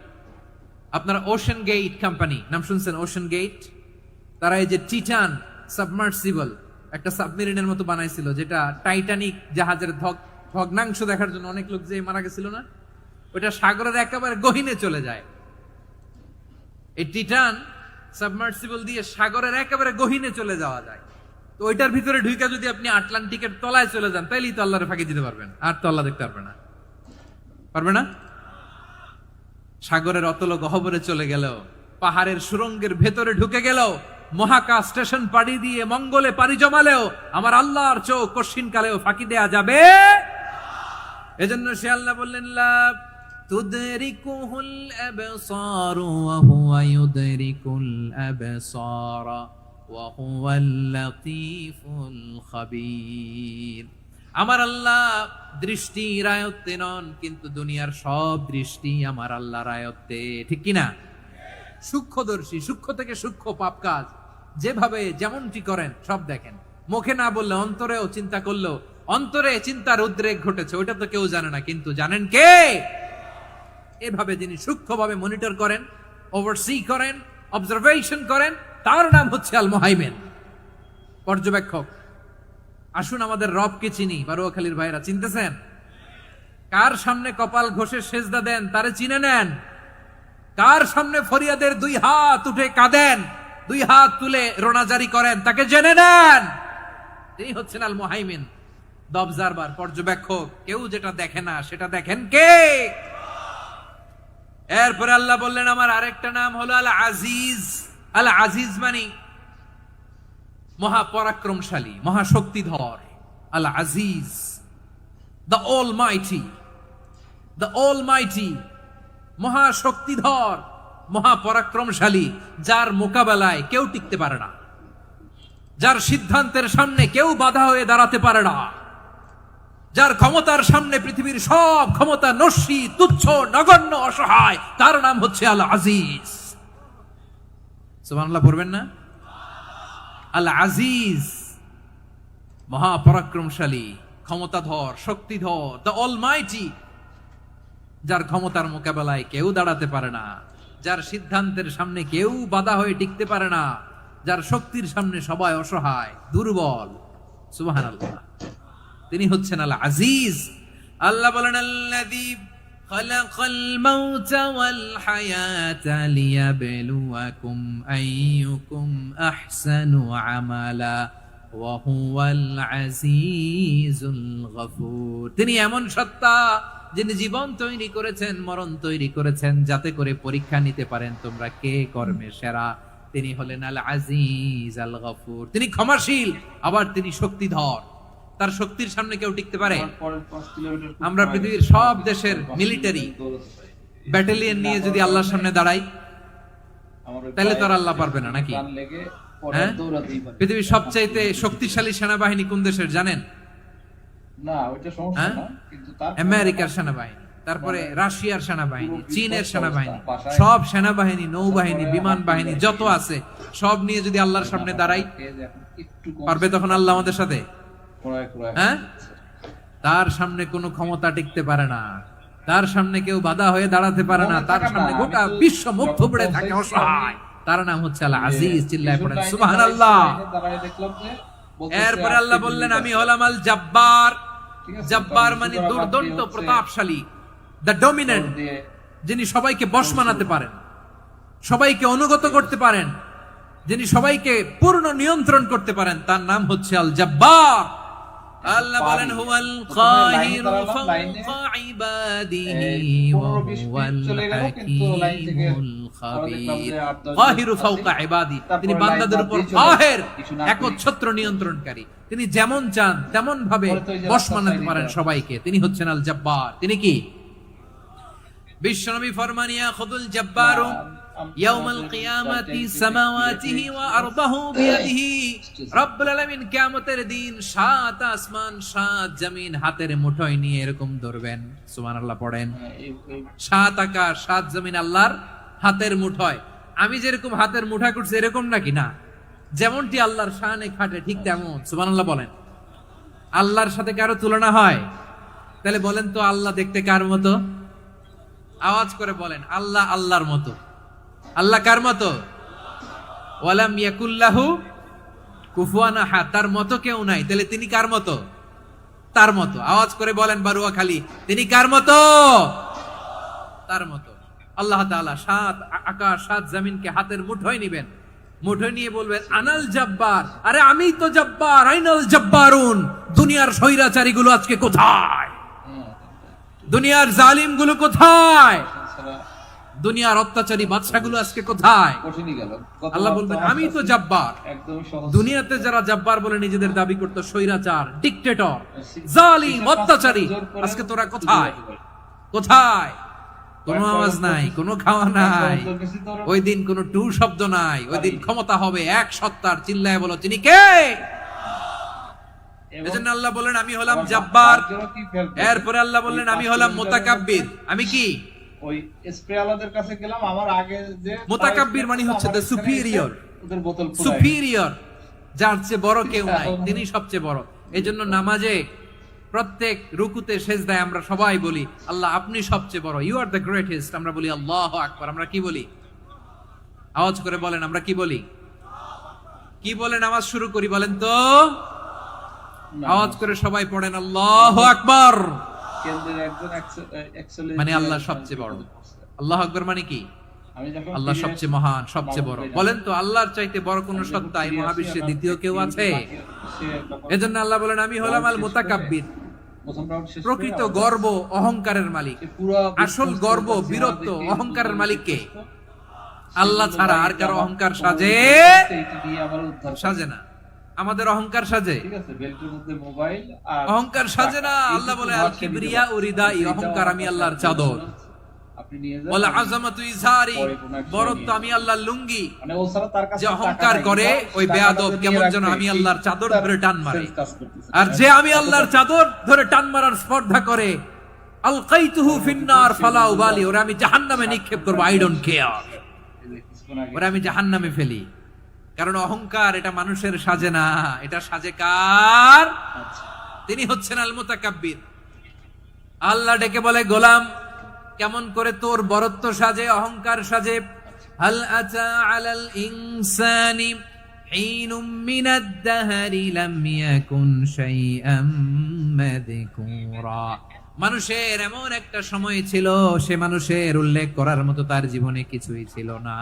আপনারা ওশান গেট কোম্পানি নাম শুনছেন? ওশান গেট, তারা এই যে টিটান সাবমার্সিবল একটা সাবমেরিনের মতো বানাইছিল, যেটা টাইটানিক জাহাজের ভগ্নাংশ দেখার জন্য অনেক লোক যে মারা গেছিল না, ওটা সাগরের একেবারে গহীনে চলে যায়। এই টিটান সাবমার্সিবল দিয়ে সাগরের একেবারে গহীনে চলে যাওয়া যায়। তো ওইটার ভিতরে ঢুকে যদি আপনি আটলান্টিকের তলায় চলে যান, তাইলেই তো আল্লাহরে ফাঁকি দিতে পারবেন, আর তো আল্লাহ দেখতে পারবে না। পারবে না? সাগরের অতল গহ্বরে চলে গেল, পাহাড়ের সুরঙ্গের ভেতরে ঢুকে গেল, মহাকাশ স্টেশন পাড়ি দিয়ে মঙ্গলে পাড়ি জমালেও আমার আল্লাহর চোখ কশিন কালেও ফাঁকি দেয়া যাবে? এজন্য সে আল্লাহ বললেন লা তুদরিকুহুল আবসার ওয়া হুয়া ইউদরিকুল আবসার ওয়া হুয়াল লাতীফুল খাবীর। আমার আল্লাহ দৃষ্টির আয়ত্তে নন, কিন্তু দুনিয়ার সব দৃষ্টি আমার আল্লাহর আয়ত্তে, ঠিক কিনা? সূক্ষ্মদর্শী, সূক্ষ্ম থেকে সূক্ষ্ম পাপ কাজ যেভাবে যেমনটি করেন সব দেখেন। মুখে না বললে অন্তরেও চিন্তা করলো, অন্তরে চিন্তার উদ্রেক ঘটেছে, ওইটা তো কেউ জানে না, কিন্তু জানেন কে? এভাবে যিনি সূক্ষ্মভাবে মনিটর করেন, ওভারসি করেন, অবজারভেশন করেন, তার নাম হচ্ছে আল মুহাইমিন, পর্যবেক্ষক। আসুন আমাদের রবকে চিনি। বারোয়াখালীর ভাইরা চিনতেছেন? কার সামনে কপাল ঘষে সেজদা দেন তারে চিনে নেন। কার সামনে ফরিয়াদের দুই হাত উঠে কাঁদেন, দুই হাত তুলে রোনাজারি করেন, তাকে জেনে নেন। তিনি হচ্ছেন আল মুহাইমিন, দ্য অবজারভার, পর্যবেক্ষক। কেউ যেটা দেখে না সেটা দেখেন কে? এরপরে আল্লাহ বললেন আমার আরেকটা নাম হলো আল আজিজ। আল আজিজ মানে মহাপরাক্রমশালী, মহাশক্তিধর। আল আজিজ, দ্য অলমাইটি, দ্য অলমাইটি, মহাশক্তিধর, মহাপরাক্রমশালী, যার মোকাবেলায় কেউ টিকতে পারে না, যার সিদ্ধান্তের সামনে কেউ বাধা হয়ে দাঁড়াতে পারে না, যার ক্ষমতার সামনে পৃথিবীর সব ক্ষমতা নস্যি, তুচ্ছ, নগণ্য, অসহায়, তার নাম হচ্ছে আল আজিজ। সুবহানাল্লাহ পড়বেন না? আল আজিজ, মহাপরাক্রমশালী, ক্ষমতাধর, শক্তিধর, দ্য অলমাইটি, যার ক্ষমতার মোকাবেলায় কেউ দাঁড়াতে পারে না, যার সিদ্ধান্তের সামনে কেউ বাধা হয়ে টিকতে পারে না, যার শক্তির সামনে সবাই অসহায়, দুর্বল। সুবহানাল্লাহ, তিনি হচ্ছেন আল আজিজ। আল্লাহ বলেন, আল্লাযী খালাকাল মাউতা ওয়াল হায়াতা লিয়াবলুয়াকুম আইয়ুকুম আহসানু আমালা ওয়া হুয়াল আজিজুল গফুর। তিনি এমন সত্তা, যিনি জীবন তৈরি করেছেন, মরণ তৈরি করেছেন, যাতে করে পরীক্ষা নিতে পারেন তোমরা কে কর্মে সেরা। তিনি হলেন আল আজিজ আল গফুর। তিনি ক্ষমাশীল, আবার তিনি শক্তিধর। তার শক্তির সামনে কেউ টিকতে পারে? আমরা পৃথিবীর সব দেশের মিলিটারি ব্যাটালিয়ন নিয়ে যদি আল্লাহর সামনে দাঁড়াই, তাহলে তো আর আল্লাহ পারবে না নাকি? হ্যাঁ, পৃথিবীর সবচাইতে শক্তিশালী সেনাবাহিনী কোন দেশের জানেন? না, ওইটা সমস্যা না, কিন্তু আমেরিকার সেনাবাহিনী, তারপরে রাশিয়ার সেনাবাহিনী, চীনের সেনাবাহিনী, সব সেনাবাহিনী, নৌবাহিনী, বিমান বাহিনী যত আছে সব নিয়ে যদি আল্লাহর সামনে দাঁড়াই, পারবে তখন আল্লাহ আমাদের সাথে? হ্যাঁ, তার সামনে কোনো ক্ষমতা টিকতে পারে না, তার সামনে কেউ বাধা হয়ে দাঁড়াতে পারে না, তার সামনে গোটা বিশ্ব মুখ থুবড়ে থাকে অসহায়। তার নাম হচ্ছে আল আজিজ। চিল্লায় পড়েন সুবহানাল্লাহ। এরপরে আল্লাহ বললেন, আমি হলাম আল জব্বার। জব্বার মানে দুর্দণ্ড, প্রতাপশালী, দ্য ডমিনেন্ট, যিনি সবাইকে বশ মানাতে পারেন, সবাইকে অনুগত করতে পারেন, যিনি সবাইকে পূর্ণ নিয়ন্ত্রণ করতে পারেন, তার নাম হচ্ছে আল জব্বার। আল্লাহ বলেন, হুয়াল কাহিরু ফাওকা ইবাদিহি ওয়া হুয়াল হাকীমুল খাবীর। কাহিরু ফাওকা ইবাদি, তিনি বান্দাদের উপর কাহের, একচ্ছত্র নিয়ন্ত্রণকারী। তিনি যেমন চান তেমন ভাবে বশ মানাতে পারেন সবাইকে। তিনি হচ্ছেন আল জব্বার। তিনি কি? বিশ্বনবী ফরমান, ইয়াখুদুল জব্বারু ইয়াউমাল কিয়ামাতি সামাওয়াতিহি ওয়া আরদাহু বিয়াদিহি। রব্বুল আলামিন কিয়ামতের দিন সাত আসমান সাত জমিন হাতের মুঠোয় নিয়ে এরকম ধরবেন। সুবহানাল্লাহ পড়েন। সাত আকাশ সাত জমিন আল্লাহর হাতের মুঠোয়। আমি যেরকম হাতের মুঠা করছি এরকম নাকি? না, যেমনটি আল্লাহর শানে খাটে ঠিক তেমন। সুবহানাল্লাহ বলেন। আল্লাহর সাথে কারো তুলনা হয়? তাহলে বলেন তো, আল্লাহ দেখতে কার মতো? আওয়াজ করে বলেন, আল্লাহ আল্লাহর মতো। আল্লাহ কার মতো? ওয়ালাম ইয়াকুল্লাহু কুফুয়ান আহাদ, তার মতো কেউ নাই। তাহলে তিনি কার মতো? তার মতো। আওয়াজ করে বলেন বারুয়া খালি, তিনি কার মতো? তার মতো। আল্লাহ তাআলা সাত আকাশ সাত জমিনকে হাতের মুঠোয় নিবেন, মুঠোয় নিয়ে বলবেন, আনাল জব্বার। আরে আমি তো জব্বার, আইনাল জব্বারুন। দুনিয়ার স্বৈরাচারী গুলো আজকে কোথায়? দুনিয়ার জালিম গুলো কোথায়? দুনিয়ার অত্যাচারী বাদশাগুলো আজকে কোথায়? আল্লাহ বলবেন, আমি তো জব্বার। দুনিয়াতে যারা জব্বার বলে নিজেদের দাবি করত, স্বৈরাচার, ডিক্টেটর, জালিম, অত্যাচারী, আজকে তোরা কোথায়? কোথায়? কোনো আওয়াজ নাই, কোনো খাওয়া নাই, ওই দিন কোনো টু শব্দ নাই। ওই দিন ক্ষমতা হবে এক সত্তার। চিল্লায় বলো, তিনি কে? এজন্য আল্লাহ বললেন, আমি হলাম জব্বার। এরপরে আল্লাহ বললেন, আমি হলাম মুতাকাব্বির। আমি কি? ওই স্প্রে আলাদের কাছে গেলাম, আমার আগে যে মুতাকাব্বির মানে হচ্ছে দ্য সুপিরিয়র। সুপিরিয়র, যার চেয়ে বড় কেউ নাই, তিনি সবচেয়ে বড়। এজন্য নামাজে প্রত্যেক রুকুতে সেজদায় আমরা সবাই বলি, আল্লাহ আপনি সবচেয়ে বড়, ইউ আর দ্য গ্রেটেস্ট। আমরা বলি আল্লাহু আকবার। আমরা কি বলি? আওয়াজ করে বলেন, আমরা কি বলি? কি বলে নামাজ শুরু করি বলেন তো? আওয়াজ করে সবাই পড়েন আল্লাহু আকবার। মানে আল্লাহ সবচেয়ে বড়। আল্লাহু আকবার মানে কি? আল্লাহ সবচেয়ে মহান, সবচেয়ে বড়। বলেন তো, আল্লাহর চাইতে বড় কোন সত্তা এই মহাবিশ্বে দ্বিতীয় কেউ আছে? এজন্য আল্লাহ বলেন, আমি হলাম আল মুতাকাব্বির। প্রকৃত গর্ব অহংকারের মালিক। আসল গর্ব, বীরত্ব, অহংকারের মালিক কে? আল্লাহ ছাড়া আর কারো অহংকার সাজে? সাজে না। আমাদের অহংকার সাজে? অহংকার সাজে না। আল্লাহ বলে, আল কিবরিয়া উরিদাই, অহংকার আমি আল্লাহর চাদর। আপনি নিয়ে যান, ওয়াল আযামাতু ইজারি, পরে কোনো এক সময় বরত্ব নিয়ে আমি আল্লাহর লুঙ্গি। মানে ও ছাড়া তার কাছে যে টাকা অহংকার নাই, করে কিন্তু ওই টাকাটা বেয়াদব যদি কেমন নিয়ে যেন রাখে, আমি এই আল্লাহর চাদর তার ধরে টান মারে। sense কাজ করতেছে। আর যে আমি আল্লাহর চাদর ধরে টান মারার স্পর্ধা করে, আলকাইতুহু ফিন্নার ফালা উবালি, ওরে আমি জাহান্নামে নিক্ষেপ করব, আই ডোন্ট কেয়ার, এই যে কিছুক্ষণ আগে ওরে আমি জাহান্নামে ফেলি। কারণ অহংকার এটা মানুষের সাজে না, এটা সাজে কার? আচ্ছা, তিনি হচ্ছেন আল মুতাকাব্বির। আল্লাহ ডেকে বলে, গোলাম কেমন করে তোর বরত্ব সাজে, অহংকার সাজে। হাল আতা আলাল ইনসানি হিনুম মিনাদ দাহরি লাম ইয়াকুন শাইআম মাযকুরা। মানুষের এমন একটা সময় ছিল, সে মানুষের উল্লেখ করার মতো তার জীবনে কিছুই ছিল না।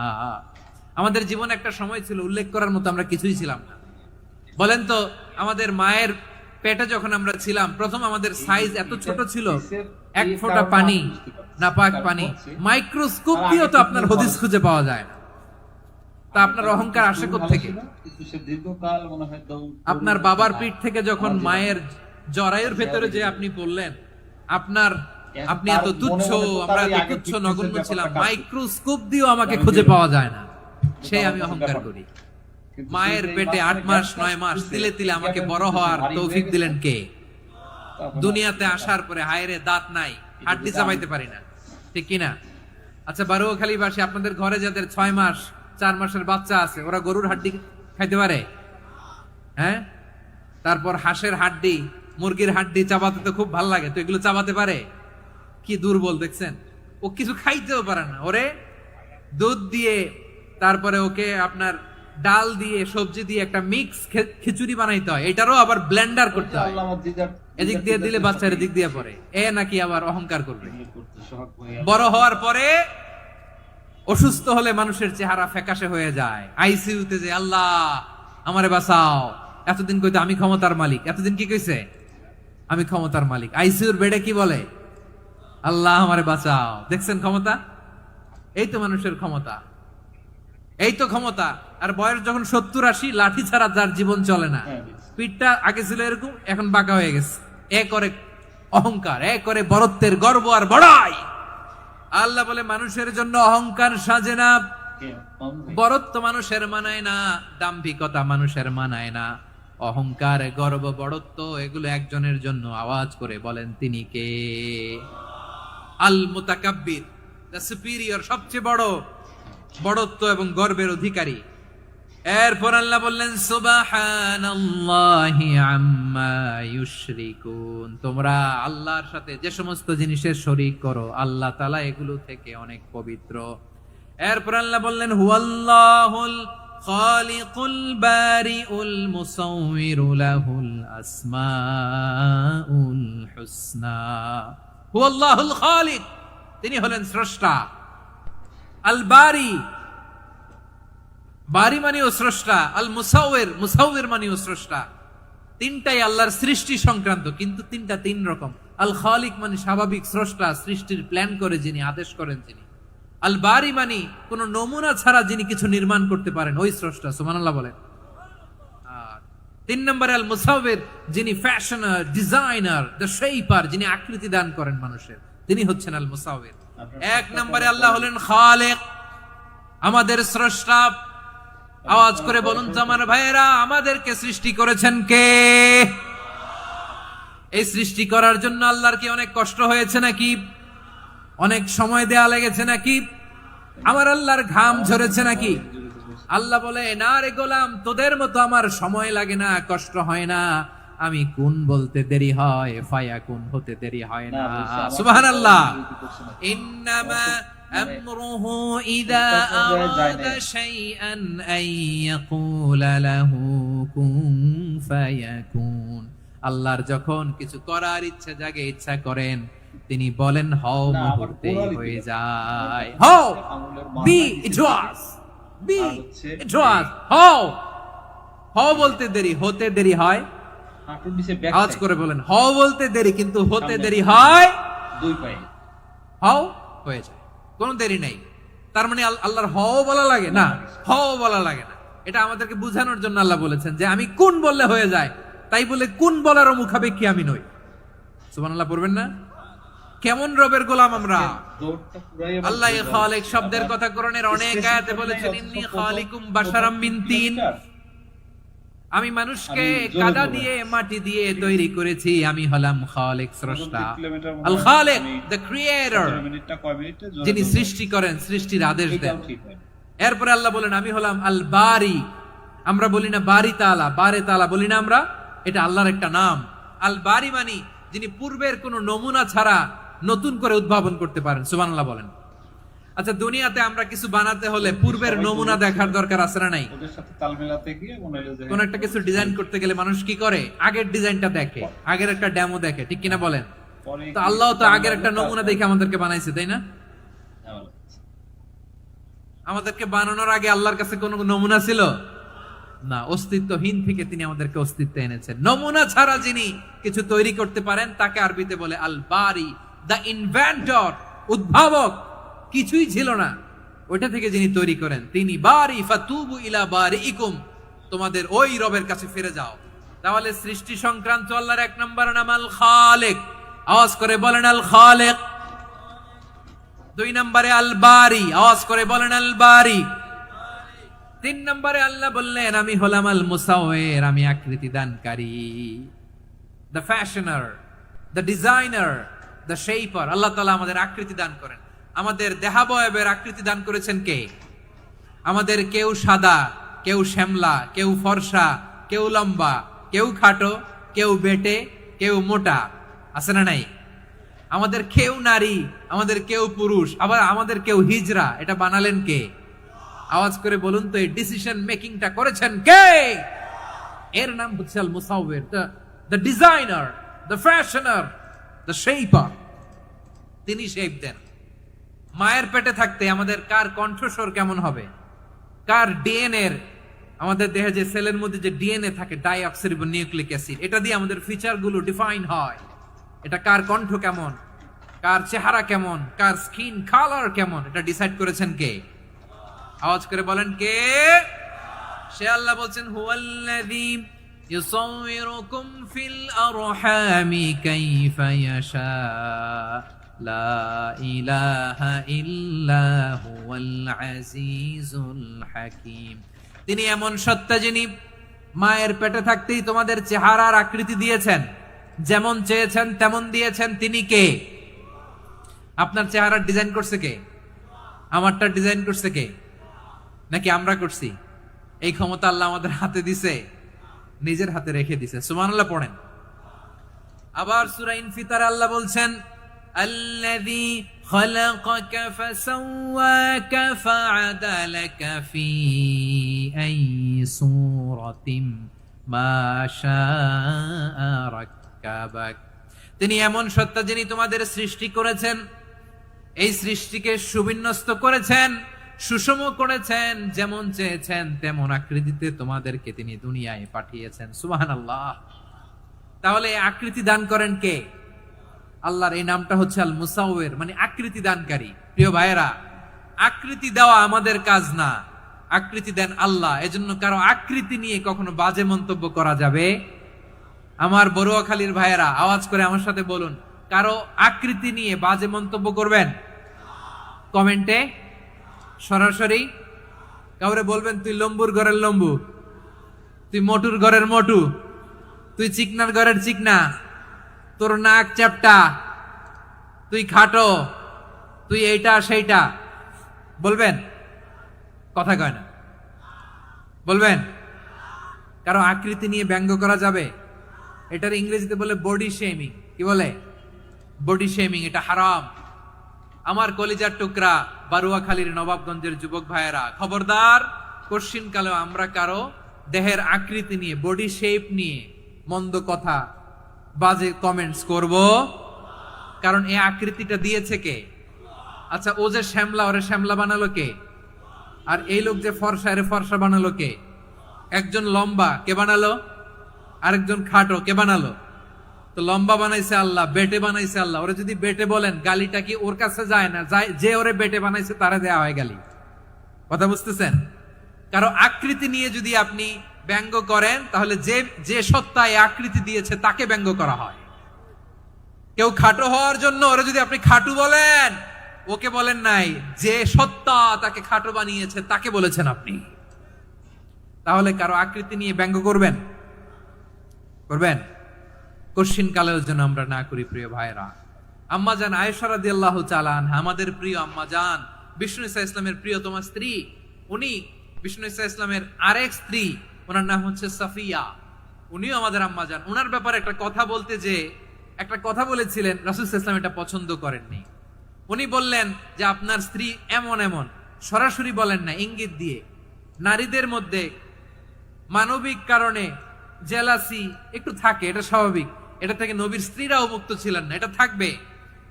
আমাদের জীবনে একটা সময় ছিল উল্লেখ করার মতো আমরা কিছুই ছিলাম না। বলেন তো, আমাদের মায়ের পেটে যখন আমরা ছিলাম, প্রথম আমাদের সাইজ এত ছোট ছিল, এক ফোঁটা পানি, নাপাক পানি, মাইক্রোস্কোপ দিয়েও তো আপনার হদিস খুঁজে পাওয়া যায় না। তা আপনার অহংকার আসে কোত্থেকে? কিন্তু সে দীর্ঘকাল মনে হয় আপনার বাবার পিঠ থেকে যখন মায়ের জরায়ুর ভেতরে যে আপনি পড়লেন, আপনি এত তুচ্ছ, আমরা এত তুচ্ছ নগণ্য ছিলাম, মাইক্রোস্কোপ দিয়েও আমাকে খুঁজে পাওয়া যায় না, সেই আমি অহংকার করি। মায়ের পেটে 8 মাস 9 মাস তিলে তিলে আমাকে বড় হওয়ার তৌফিক দিলেন কে? দুনিয়াতে আসার পরে হায়রে দাঁত নাই, হাড্ডি চাবাইতে পারি না, ঠিক কিনা? আচ্ছা, বারুয়াখালীবাসী, আপনাদের ঘরে যাদের 6 মাস 4 মাসের বাচ্চা আছে, ওরা গরুর হাড্ডি খাইতে পারে? হ্যাঁ? তারপর হাঁসের হাড্ডি, মুরগির হাড্ডি চাবাতে তো খুব ভালো লাগে, তো এগুলো চাবাতে পারে? কি দুর্বল দেখছেন, ও কিছু খাইতেও পারে না। ওরে দুধ দিয়ে, তারপরে ওকে আপনার ডাল দিয়ে, সবজি দিয়ে একটা মিক্স খিচুড়ি বানাইতে হয়, এটারও আবার ব্লেন্ডার করতে হয়, এদিক দিয়ে দিলে বাচ্চার এদিক দিয়ে পড়ে। এ নাকি আবার অহংকার করবে। বড় হওয়ার পরে অসুস্থ হলে মানুষের চেহারা ফ্যাকাশে হয়ে যায়, আইসিইউতে যে আল্লাহ আমারে বাঁচাও, এতদিন কইতো আমি ক্ষমতার মালিক, এতদিন কি কইছে? আমি ক্ষমতার মালিক। আইসিইউর বেডে কি বলে? আল্লাহ আমারে বাঁচাও। দেখছেন ক্ষমতা? এই তো মানুষের ক্ষমতা, এই তো ক্ষমতা। আর বয়স যখন 70-80, লাঠি ছাড়া যার জীবন চলে না। পিঠটা আগে ছিল এরকম, এখন বাঁকা হয়ে গেছে। এ করে অহংকার, এ করে বরত্বের গর্ব আর বড়াই। আল্লাহ বলে, মানুষের জন্য অহংকার সাজে না, বরত্ব মানুষের মানায় না, দাম্ভিকতা মানুষের মানায় না, অহংকার, গর্ব, বড়ত্ব এগুলো একজনের জন্য। আওয়াজ করে বলেন, তিনি কে? আল মুতাকাব্বির, দ্য সুপিরিয়র, সবচেয়ে বড়, বড়ত্ব এবং গর্বের অধিকারী। এরপর আল্লাহ বললেন, সুবহানাল্লাহি আম্মা ইউশরিকুন। তোমরা আল্লাহর সাথে যে সমস্ত জিনিসের শরীক করো, আল্লাহ তাআলা এগুলো থেকে অনেক পবিত্র। এরপর আল্লাহ বললেন, হুয়াল্লাহুল খালিকুল বারিউল মুসাউবিরু লাহুল আসমাউল হুসনা। হুয়াল্লাহুল খালিক, তিনি হলেন স্রষ্টা। আল বারি, বারি মানেও স্রষ্টা। আল মুসাউবির, মুসাউবির মানেও স্রষ্টা। তিনটাই আল্লাহর সৃষ্টি সংক্রান্ত, কিন্তু তিনটা তিন রকম। আল খালিক মানে স্বাভাবিক স্রষ্টা, সৃষ্টির প্ল্যান করে যিনি, আদেশ করেন যিনি। আল বারি মানে কোন নমুনা ছাড়া যিনি কিছু নির্মাণ করতে পারেন, ওই স্রষ্টা। সুবহানাল্লাহ বলেন। আর 3 নম্বরে আল মুসাউবির, যিনি ফ্যাশনার, ডিজাইনার, দ্য শেপার, যিনি আকৃতি দান করেন মানুষের, তিনি হচ্ছেন আল মুসাউবির। 1 নম্বরে আল্লাহ হলেন খালিক, আমাদের স্রষ্টা। আওয়াজ করে বলুন তো আমার ভাইয়েরা, আমাদেরকে সৃষ্টি করেছেন কে? এই সৃষ্টি করার জন্য আল্লাহর কি অনেক কষ্ট হয়েছে নাকি? অনেক সময় দেয়া লেগেছে নাকি? আমার আল্লাহর ঘাম ঝরেছে নাকি? আল্লাহ বলে, না রে গোলাম, তোদের মতো আমার সময় লাগে না, কষ্ট হয় না। আমি কুন বলতে দেরি হয়, ফায়াকুন হতে দেরি হয় না। সুবহানাল্লাহ। ইন্নামা আমরুহু ইযা আরাদা শাইআন আন ইয়াকুলা লাহু কুন ফায়াকুন। আল্লাহর যখন কিছু করার ইচ্ছা জাগে, ইচ্ছা করেন, তিনি বলেন হও, মুহূর্তে হয়ে যায়। হও, বি ইট ওয়াজ, বি ইট ওয়াজ। হও, হও বলতে দেরি, হতে দেরি হয়। আওয়াজ করে বলেন, হও বলতে দেরি, কিন্তু হতে দেরি হয় 2 পায়ে। হও হয়ে যায়, কোনো দেরি নেই। তার মানে আল্লাহর হও বলা লাগে না, হও বলা লাগে না। এটা আমাদেরকে বোঝানোর জন্য আল্লাহ বলেছেন যে আমি কোন বললে হয়ে যায়, তাই বলে কোন বলারও মুখাপেক্ষী আমি নই। সুবহানাল্লাহ পড়বেন না? কেমন রবের গোলাম আমরা? দৌড়টা পুরাই আমার আল্লাহ ভুল। খালিক শব্দের কথা কোরআনের অনেক Specific আয়াতে করে বলেছেন, অথচ ইন্নী প্রথম- খালিকুম বাশারাম মিন তিন। আমি মানুষকে আমি জোরে কাদা বলবো। দিয়ে মাটি দিয়ে তৈরি করেছি, আমি হলাম খালিক স্রষ্টা। 30 কিলোমিটার মনে আল হয় খালিক আমি দ্য ক্রিয়েটর, 17 মিনিটটা কয় মিনিটে জোরে যিনি বলবো। সৃষ্টি করেন, সৃষ্টির আদেশ দেন। এটাও ঠিক হয়। এরপরে আল্লাহ বলেন আমি হলাম আল বারি। আমরা বলি না বারি তাআলা, বারে তাআলা বলি না আমরা, এটা আল্লাহর একটা নাম। আল বারি মানে যিনি পূর্বের কোন নমুনা ছাড়া নতুন করে উদ্ভাবন করতে পারেন। সুবহানাল্লাহ বলেন। আচ্ছা, দুনিয়াতে আমরা কিছু বানাতে হলে পূর্বের নমুনা দেখার দরকার আছে না নাই? ওদের সাথে তাল মেলাতে গিয়ে মনে হলো যে কোন একটা কিছু ডিজাইন করতে গেলে মানুষ কি করে? আগের ডিজাইনটা দেখে, আগের একটা ডেমো দেখে, ঠিক কিনা বলেন? পরে তো আল্লাহ তো আগের একটা নমুনা দেখে আমাদেরকে বানাইছে, তাই না? হ্যাঁ, আমাদেরকে বানানোর আগে আল্লাহর কাছে কোনো নমুনা ছিল না, অস্তিত্বহীন থেকে তিনি আমাদেরকে অস্তিত্বে এনেছেন। নমুনা ছাড়া যিনি কিছু তৈরি করতে পারেন তাকে আরবিতে বলে আল বারি, দ্য ইনভেন্টর, উদ্ভাবক। কিছুই ছিল না, ওইটা থেকে যিনি তৈরি করেন তিনি বারি। ফাতুবু ইলা বারিইকুম, তোমাদের ওই রবের কাছে ফিরে যাও। তাহলে সৃষ্টি সংক্রান্ত আল্লাহর এক নম্বর নাম আল খালিক। আওয়াজ করে বলেন আল খালিক। দুই নম্বরে আল বারি, আওয়াজ করে বলেন আল বারি। তিন নম্বরে আল্লাহ বললেন আমি হলাম আল মুসাওয়ির, আমি আকৃতি দানকারী। The fashioner, the designer, the shaper. Allah তাআলা আমাদের আকৃতি দান করেন। আমাদের দেহাবয়বের আকৃতি দান করেছেন কে? আমাদের কেউ সাদা, কেউ শ্যামলা, কেউ ফর্সা, কেউ লম্বা, কেউ খাটো, কেউ বেটে, কেউ মোটা, আছে না নাই? আমাদের কেউ নারী, আমাদের কেউ পুরুষ, আবার আমাদের কেউ হিজড়া। এটা বানালেন কে? আওয়াজ করে বলুন তো, এই ডিসিশন মেকিংটা করেছেন কে? এর নাম হচ্ছে আল মুসাওয়ির, the designer, the fashioner, the shaper. তিনি শেপ দেন। মায়ের পেটে থাকতে আমাদের কার কণ্ঠস্বর কেমন হবে, কার ডিএনএ, আমাদের দেহে যে সেলের মধ্যে যে ডিএনএ থাকে, ডাইঅক্সিরিবো নিউক্লিক অ্যাসিড, এটা দিয়ে আমাদের ফিচার গুলো ডিফাইন হয়। এটা কার কণ্ঠ কেমন, কার চেহারা কেমন, কার স্কিন কালার কেমন, এটা ডিসাইড করেছেন কে? আওয়াজ করে বলেন কে? সে আল্লাহ বলছেন হুয়াল্লাযী ইউসাউয়িরুকুম ফিল আরহামি কাইফা ইয়াশা লা ইলাহা ইল্লা হুয়াল আজিজুল হাকীম। তিনি এমন সত্তা যিনি মায়ের পেটে থাকতেই তোমাদের চেহারার আকৃতি দিয়েছেন, যেমন চেয়েছেন তেমন দিয়েছেন। তিনি কে? আপনার চেহারার ডিজাইন করছে কে? আমারটা ডিজাইন করছে কে? নাকি আমরা করছি? এই ক্ষমতা আল্লাহ আমাদের হাতে দিছে, নিজের হাতে রেখে দিছে। সুবহানাল্লাহ পড়েন। আবার সূরা ইনফিতার আল্লাহ বলছেন আল্লাযী খালাকাকা ফাসাওয়াকা ফাআদালাকা ফি আইয়ি সূরাতিন মা শাআ রাক্কাবাক। তিনি এমন সত্তা যিনি তোমাদের সৃষ্টি করেছেন, এই সৃষ্টিকে সুবিন্যস্ত করেছেন, সুষম করেছেন, যেমন চেয়েছেন তেমন আকৃতিতে তোমাদেরকে তিনি দুনিয়ায় পাঠিয়েছেন। সুবহানাল্লাহ। তাহলে এই আকৃতি দান করেন কে? আল্লাহর এই নামটা হচ্ছে আল মুসাওয়ির, মানে আকৃতি দানকারী। প্রিয় ভাইয়েরা, আকৃতি দেওয়া আমাদের কাজ না, আকৃতি দেন আল্লাহ। এজন্য কারো আকৃতি নিয়ে কখনো বাজে মন্তব্য করা যাবে? আমার বড়ুয়াখালীর ভাইয়েরা আওয়াজ করে আমার সাথে বলুন, কারো আকৃতি নিয়ে বাজে মন্তব্য করবেন? কমেন্টে সরাসরি কাউরে বলবেন তুই লম্বুর ঘরের লম্বু, তুই মোটুর ঘরের মোটু, তুই চিকনার ঘরের চিকনা, তোর নাক চ্যাপটা, তুই খাটো, তুই এইটা সেইটা বলবেন? কথা কয় না, বলবেন? কারো আকৃতি নিয়ে ব্যঙ্গ করা যাবে? এটার ইংরেজিতে বলে বডি শেমিং। কি বলে? Body shaming. এটা হারাম। আমার কলিজার টুকরা বারুয়াখালীর নবাবগঞ্জের যুবক ভাইয়েরা, খবরদার, কোশ্চিন কালেও আমরা কারো দেহের আকৃতি নিয়ে, বডি শেপ নিয়ে মন্দ কথা, বাজে কমেন্টস করব? কারণ এই আকৃতিটা দিয়েছে কে? আচ্ছা, ও যে শ্যামলা, ওরে শ্যামলা বানালো কে? আর এই লোক যে ফর্সা, এরে ফর্সা বানালো কে? একজন লম্বা, কে বানালো? আরেকজন খাটো, কে বানালো? তো লম্বা বানাইছে আল্লাহ, বেটে বানাইছে আল্লাহ। ওরে যদি বেটে বলেন, গালিটা কি ওর কাছে যায় না? যায়। যে ওরে বেটে বানাইছে তারে দেয়া হয় গালি। কথা বুঝতেছেন? কারো আকৃতি নিয়ে যদি আপনি ব্যঙ্গ করেন, তাহলে যে যে সত্তা এই আকৃতি দিয়েছে তাকে ব্যঙ্গ করা হয়। কেউ খাটো হওয়ার জন্য ওরা যদি আপনি খাটু বলেন, ওকে বলেন নাই, যে সত্তা তাকে খাটো বানিয়েছে তাকে বলেছেন আপনি। তাহলে কারো আকৃতি নিয়ে ব্যঙ্গ করবেন? কশিন কালের জন্য আমরা না করি প্রিয় ভাইরা। আম্মাজান আয়েশা রাদিয়াল্লাহু তাআলা আনহা, আমাদের প্রিয় আম্মাজান, বিষ্ণু ইসা ইসলামের প্রিয়তমা স্ত্রী, উনি বিষ্ণু ইসা ইসলামের আরেক স্ত্রী, ওনার নাম হচ্ছে সাফিয়া, উনিও আমাদের আম্মাজান। ওনার ব্যাপারে একটা কথা বলতে যে একটা কথা বলেছিলেন, রাসূল সাল্লাল্লাহু আলাইহি ওয়াসাল্লাম এটা পছন্দ করেননি। উনি বললেন যে আপনার স্ত্রী এমন এমন, সরাসরি বলেন না, ইঙ্গিত দিয়ে। নারীদের মধ্যে মানবিক কারণে জেলাসি একটু থাকে, এটা স্বাভাবিক, এটা থেকে নবীর স্ত্রীরাও মুক্ত ছিলেন না, এটা থাকবে।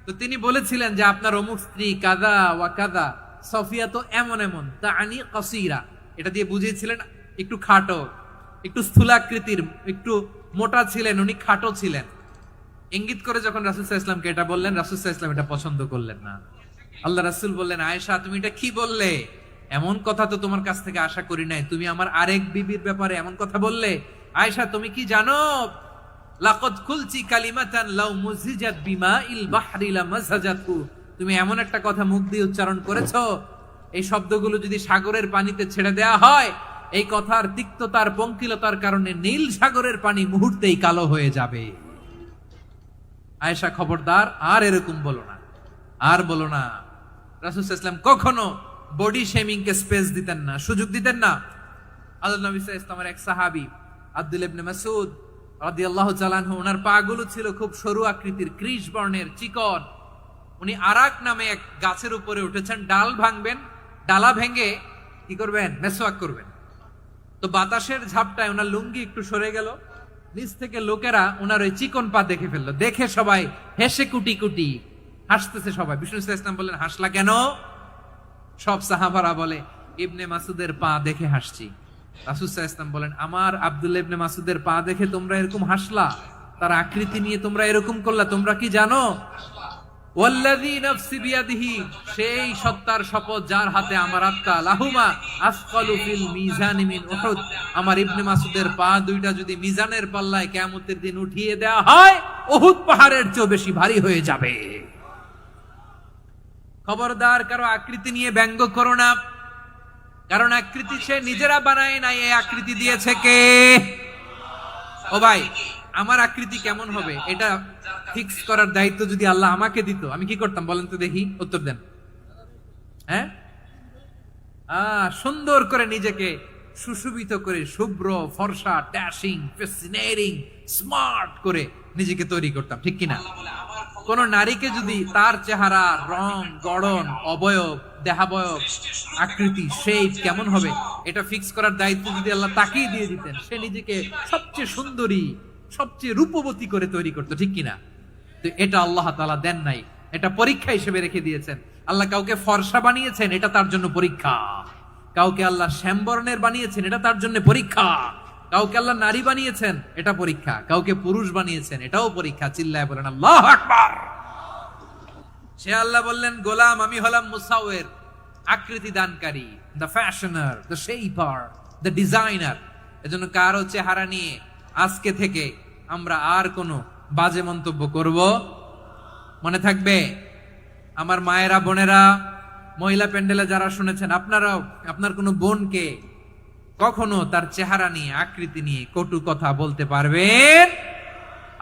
তো তিনি বলেছিলেন যে আপনার অমুক স্ত্রী কাদা ওয়া কাদা, সফিয়া তো এমন এমন, তা আনি কাসীরা, এটা দিয়ে বুঝিয়েছিলেন একটু খাটো, একটু স্থূলাকৃতির, একটু মোটা ছিলেন, উনি খাটো ছিলেন। ইঙ্গিত করে যখন রাসূল সাল্লাল্লাহু আলাইহি ওয়াসাল্লামকে এটা বললেন, রাসূল সাল্লাল্লাহু আলাইহি ওয়াসাল্লাম এটা পছন্দ করলেন না। আল্লাহ রাসূল বললেন, আয়েশা তুমি এটা কি বললে? এমন কথা তো তোমার কাছ থেকে আশা করি নাই, তুমি আমার আরেক বিবির ব্যাপারে এমন কথা বললে। আয়েশা তুমি কি জানো, লাকাদ কুলতি কালিমাতান লাউ মুজিজাত বিমাইল বাহরি লামাসাজাতু, তুমি এমন একটা কথা মুখ দিয়ে উচ্চারণ করেছো, এই শব্দগুলো যদি সাগরের পানিতে ছেড়ে দেয়া হয়, এই কথার তিক্ততার পঙ্কিলতার কারণে নীল সাগরের পানি মুহূর্তেই কালো হয়ে যাবে। আয়েশা খবরদার, আর এরকম বলো না, আর বলো না। রাসূল সাল্লাল্লাহু আলাইহি ওয়াসাল্লাম কখনো বডি শেমিং কে স্পেস দিতেন না, সুযোগ দিতেন না। আল্লাহ নবী সাল্লাল্লাহু আলাইহি ওয়াসাল্লামের এক সাহাবী আব্দুল্লাহ ইবনে মাসউদ রাদিয়াল্লাহু তাআলা আনহু, ওনার পা গুলো ছিল খুব সরু আকৃতির, কৃষ বর্ণের, চিকন। উনি আরাক নামে এক গাছের উপরে উঠেছেন, ডাল ভাঙবেন, ডালা ভেঙে কি করবেন, মেসওয়াক করবেন। তো বাতাসের ঝাপটায় ওনার লুঙ্গি একটু সরে গেল, নিচ থেকে লোকেরা ওনার ওই চিকন পা দেখে ফেললো, দেখে সবাই হেসে কুটি কুটি হাসতেছে সবাই। বিষ্ণু সাল্লাল্লাহু আলাইহি ওয়াসাল্লাম বললেন, হাসলা কেন? সব সাহাবারা বলে, ইবনে মাসুদের পা দেখে হাসছি। রাসূল সাল্লাল্লাহু আলাইহি ওয়াসাল্লাম বলেন, আমার আব্দুল্লাহ ইবনে মাসুদের পা দেখে তোমরা এরকম হাসলা, তার আকৃতি নিয়ে তোমরা এরকম করলা, তোমরা কি জানো? ওয়াল্লাযী নাফসি বিয়াদিহি, সেই সত্তার শপথ যার হাতে আমার আত্মা, লাহুমা আসকালু ফিল মিজানি মিন উহুদ, আমার ইবনে মাসুদের পা দুইটা যদি মিজানের পাল্লায় কিয়ামতের দিন উঠিয়ে দেওয়া হয়, উহুদ পাহাড়ের চেয়ে বেশি ভারী হয়ে যাবে। খবরদার কারো আকৃতি নিয়ে ব্যঙ্গ করো না, কারণ আকৃতি সে নিজেরা বানায় নাই, এই আকৃতি দিয়েছে কে? ও ভাই, আমার আকৃতি কেমন হবে এটা ফিক্স করার দায়িত্ব যদি আল্লাহ আমাকে দিত, আমি কি করতাম বলেন তো দেখি, উত্তর দেন। হ্যাঁ, সুন্দর করে নিজেকে সুশোভিত করে, শুভ্র ফর্সা, ড্যাশিং, ফ্যাসিনেটিং, স্মার্ট করে নিজেকে তৈরি করতাম, ঠিক কিনা? কোন নারীকে যদি তার চেহারা, রং, গড়ন, অবয়ব, দেহাবয়ব, আকৃতি, শেপ কেমন হবে এটা ফিক্স করার দায়িত্ব যদি আল্লাহ তাকেই দিয়ে দিতেন, সে নিজেকে সবচেয়ে সুন্দরী, সবচেয়ে রূপবতী করে তৈরি করতো, ঠিক কিনা? তো এটা আল্লাহ তাআলা দেন নাই, এটা পরীক্ষা হিসেবে রেখে দিয়েছেন। আল্লাহ কাউকে ফর্সা বানিয়েছেন, এটা তার জন্য পরীক্ষা। কাউকে আল্লাহ শ্যামবর্ণের বানিয়েছেন, এটা তার জন্য পরীক্ষা। কাউকে আল্লাহ নারী বানিয়েছেন, এটা পরীক্ষা। কাউকে পুরুষ বানিয়েছেন, এটাও পরীক্ষা। চিল্লায় বলেন আল্লাহু আকবার। সে আল্লাহ বললেন, গোলাম আমি হলাম মুসাওয়ির, আকৃতি দানকারী, the fashioner, the shaper, the designer. এজন্য কারো চেহারা নিয়ে আজকে থেকে আমরা আর কোনো বাজে মন্তব্য করব মনে থাকবে। আমার মায়েরা, বোনেরা, মহিলা প্যান্ডেলে যারা শুনেছেন, আপনারাও আপনার কোনো বোনকে কখনো তার চেহারা নিয়ে, আকৃতি নিয়ে কটু কথা বলতে পারবেন?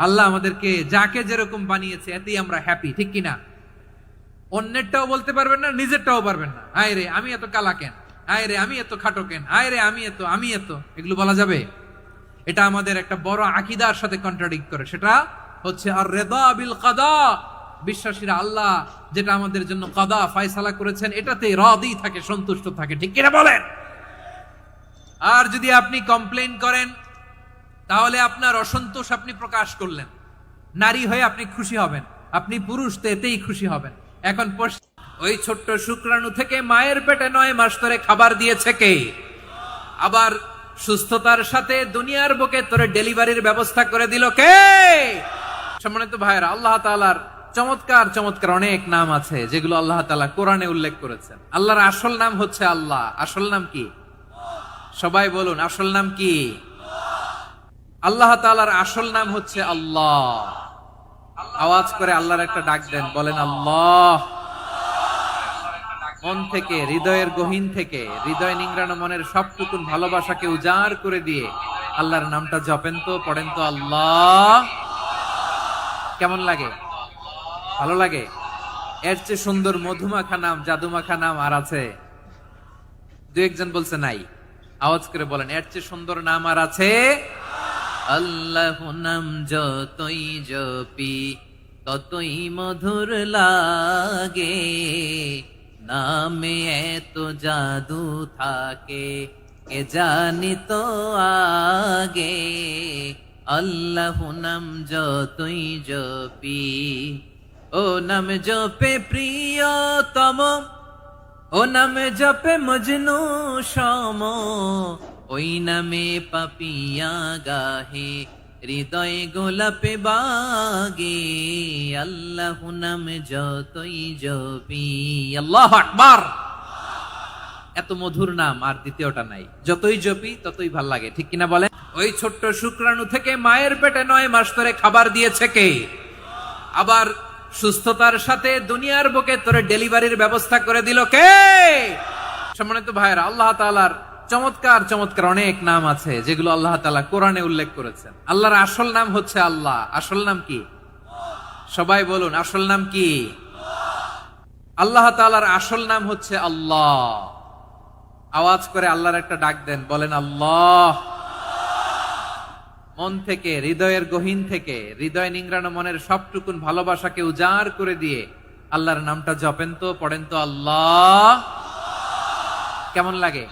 আল্লাহ আমাদেরকে যাকে যেরকম বানিয়েছে এতেই আমরা হ্যাপি, ঠিক কিনা? অন্যেরটাও বলতে পারবেন না, নিজেরটাও পারবেন না। আয় রে আমি এত কালা কেন, আয় রে আমি এত খাটো কেন, আয় রে আমি এত, এগুলো বলা যাবে? এটা আমাদের একটা বড় আকীদার সাথে কন্ট্রাডিক্ট করে। সেটা হচ্ছে আর রিদা বিল কাদা, বিশ্বাসীরা আল্লাহ যেটা আমাদের জন্য কাদা ফয়সালা করেছেন এটাতে রাদি থাকে, সন্তুষ্ট থাকে, ঠিক কিনা বলেন? আর যদি আপনি কমপ্লেইন করেন তাহলে আপনার অসন্তোষ আপনি প্রকাশ করলেন। নারী হয়ে আপনি খুশি হবেন, আপনি পুরুষ তো এতেই খুশি হবেন। এখন ওই ছোট্ট শুক্রাণু থেকে মায়ের পেটে 9 মাস ধরে খাবার দিয়েছে কে? আবার সুস্থতার সাথে দুনিয়ার বুকে তোরে ডেলিভারির ব্যবস্থা করে দিল কে? সম্মানিত ভাইরা, আল্লাহ তাআলার চমৎকার চমৎকার অনেক নাম আছে যেগুলো আল্লাহ তাআলা কোরআনে উল্লেখ করেছেন। আল্লাহর আসল নাম হচ্ছে আল্লাহ। আসল নাম কি? সবাই বলুন, আসল নাম কি? আল্লাহ তাআলার আসল নাম হচ্ছে আল্লাহ। আওয়াজ করে আল্লাহর একটা ডাক দেন, বলেন আল্লাহ। মন থেকে, হৃদয়ের গহীন থেকে, হৃদয় নিংড়ানো মনের সবটুকুন ভালোবাসাকে উজাড় করে দিয়ে আল্লাহর নামটা জপেন তো, পড়েন তো আল্লাহ। কেমন লাগে? ভালো লাগে? এর চেয়ে সুন্দর মধুমাখা নাম, জাদুমাখা নাম আর আছে? দু একজন বলছে নাই। আওয়াজ করে বলেন, এর চেয়ে সুন্দর নাম আর আছে? আল্লাহ নাম যতই জপি ততই মধুর লাগে, নামে এত জাদু থাকে কে জানি তো আগে। আল্লাহ নাম যতই জপি, ও নাম জপে প্রিয়তম, ও নামে জপে মজনু সম, ওই নামে পাপিয়া গাহে হৃদয় গোলাপে বাগে। আল্লাহ নাম যতই জপি, আল্লাহু আকবার। এত মধুর নাম আর দ্বিতীয়টা নাই। যতই জপি ততই ভাল লাগে, ঠিক কিনা বলেন? ওই ছোট্ট শুক্রাণু থেকে মায়ের পেটে 9 মাস ধরে খাবার দিয়েছে কে? আবার সুস্থতার সাথে দুনিয়ার বুকে তোরে ডেলিভারির ব্যবস্থা করে দিল কে? সম্মানিত ভাইরা, আল্লাহ তাআলার চমৎকার চমৎকার অনেক নাম আছে যেগুলো আল্লাহ তাআলা কোরআনে উল্লেখ করেছেন। আল্লাহর আসল নাম হচ্ছে আল্লাহ। আসল নাম কি? সবাই বলুন, আসল নাম কি? আল্লাহ তাআলার আসল নাম হচ্ছে আল্লাহ। আওয়াজ করে আল্লাহর একটা ডাক দেন, বলেন আল্লাহ। মন থেকে, হৃদয়ের গহীন থেকে, হৃদয় নিংড়ানো মনের সবটুকুন ভালোবাসাকে উজাড় করে দিয়ে আল্লাহর নামটা জপেন তো, পড়েন তো আল্লাহ। কেমন লাগে?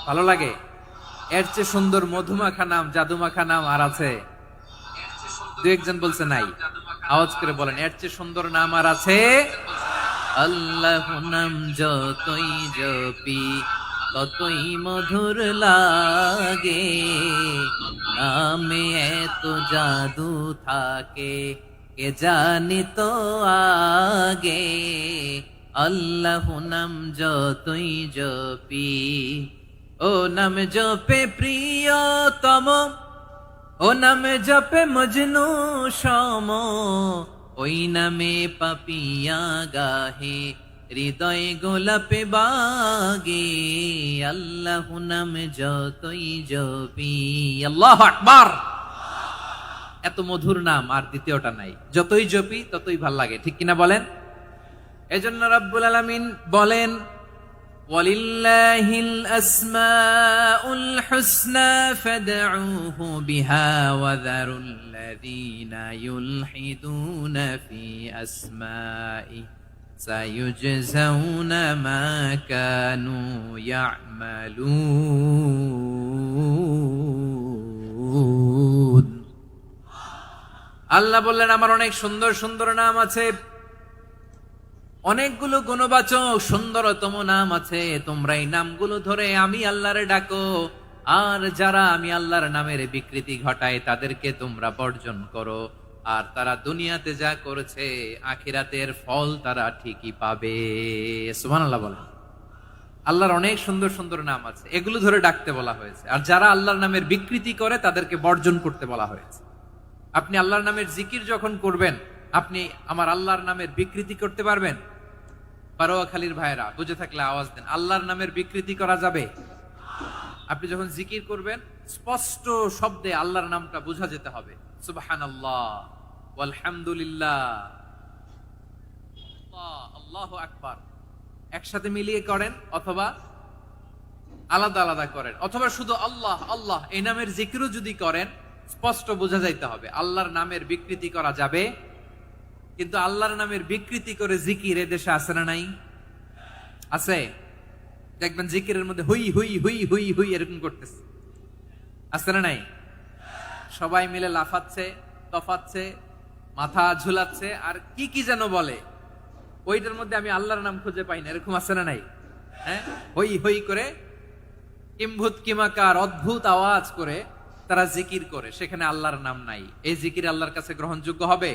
ভালো লাগে? এর চেয়ে সুন্দর মধুমাখা নাম, জাদুমাখা নাম আর আছে? দু একজন বলছে নাই। আওয়াজ করে বলেন, এর চেয়ে সুন্দর নাম আর আছে? আল্লাহ নাম যতই জপি ততই মধুর লাগে, নামে এত জাদু থাকে কে জানি তো আগে। আল্লাহ নাম যতই জপি, ও নাম জপে প্রিয়তম, ও নামে জপে মজনু সম, ওই নামে পাপিয়া গাহে হৃদয় গোলাপে বাগে। আল্লাহ নাম যতই জপি, আল্লাহু আকবার। এত মধুর নাম আর দ্বিতীয়টা নাই। যতই জপি ততই ভাল লাগে, ঠিক কিনা বলেন? এজন্য রব্বুল আলামিন বলেন, ওয়ালিল্লাহিল আসমাউল হুসনা ফাদউহু বিহা ওয়া যারুল্লাযীনা ইউলহিদুনা ফি আসমাই সায়ুজজাউনা মা কানু ইয়ামালুন। আল্লাহ বললেন, আমার অনেক সুন্দর সুন্দর নাম আছে, অনেকগুলো গুণবাচক সুন্দরতম নাম আছে। তোমরা এই নামগুলো ধরে আমি আল্লাহরে ডাকো, আর যারা আমি আল্লাহর নামের বিকৃতি ঘটায় তাদেরকে তোমরা বর্জন করো। আর তারা দুনিয়াতে যা করেছে আখিরাতের ফল তারা ঠিকই পাবে। সুবহানাল্লাহ বলেন। আল্লাহর অনেক সুন্দর সুন্দর নাম আছে, এগুলো ধরে ডাকতে বলা হয়েছে। আর যারা আল্লাহর নামের বিকৃতি করে তাদেরকে বর্জন করতে বলা হয়েছে। আপনি আল্লাহর নামের জিকির যখন করবেন, আপনি আমার আল্লাহর নামের বিকৃতি করতে পারবেন? বারোয়াখালীর ভাইরা বুঝে থাকলে আওয়াজ দেন, আল্লাহর নামের বিকৃতি করা যাবে? আপনি যখন জিকির করবেন স্পষ্ট শব্দে আল্লাহর নামটা বোঝা যেতে হবে। সুবহানাল্লাহ, আলহামদুলিল্লাহ, আল্লাহু আকবার একসাথে মিলিয়ে করেন, অথবা আলাদা আলাদা করেন, অথবা শুধু আল্লাহ আল্লাহ এই নামের জিকিরও যদি করেন স্পষ্ট বোঝা যাইতে হবে। আল্লাহর নামের বিকৃতি করা যাবে। কিন্তু আল্লাহর নামের বিকৃতি করে জিকির এদেশে আছে না নাই? আছে। দেখবেন জিকিরের মধ্যে হুই হুই হুই হুই হুই এরকম করতেছে, আছে না নাই? সবাই মিলে লাফাচ্ছে, তফাচ্ছে, মাথা ঝুলাচ্ছে, আর কি কি যেন বলে। ওইটার মধ্যে আমি আল্লাহর নাম খুঁজে পাই না, এরকম আছে না নাই? হ্যাঁ, হই হই করে কিম্ভূত কিমাকার অদ্ভুত আওয়াজ করে তারা জিকির করে, সেখানে আল্লাহর নাম নাই। এই জিকির আল্লাহর কাছে গ্রহণযোগ্য হবে?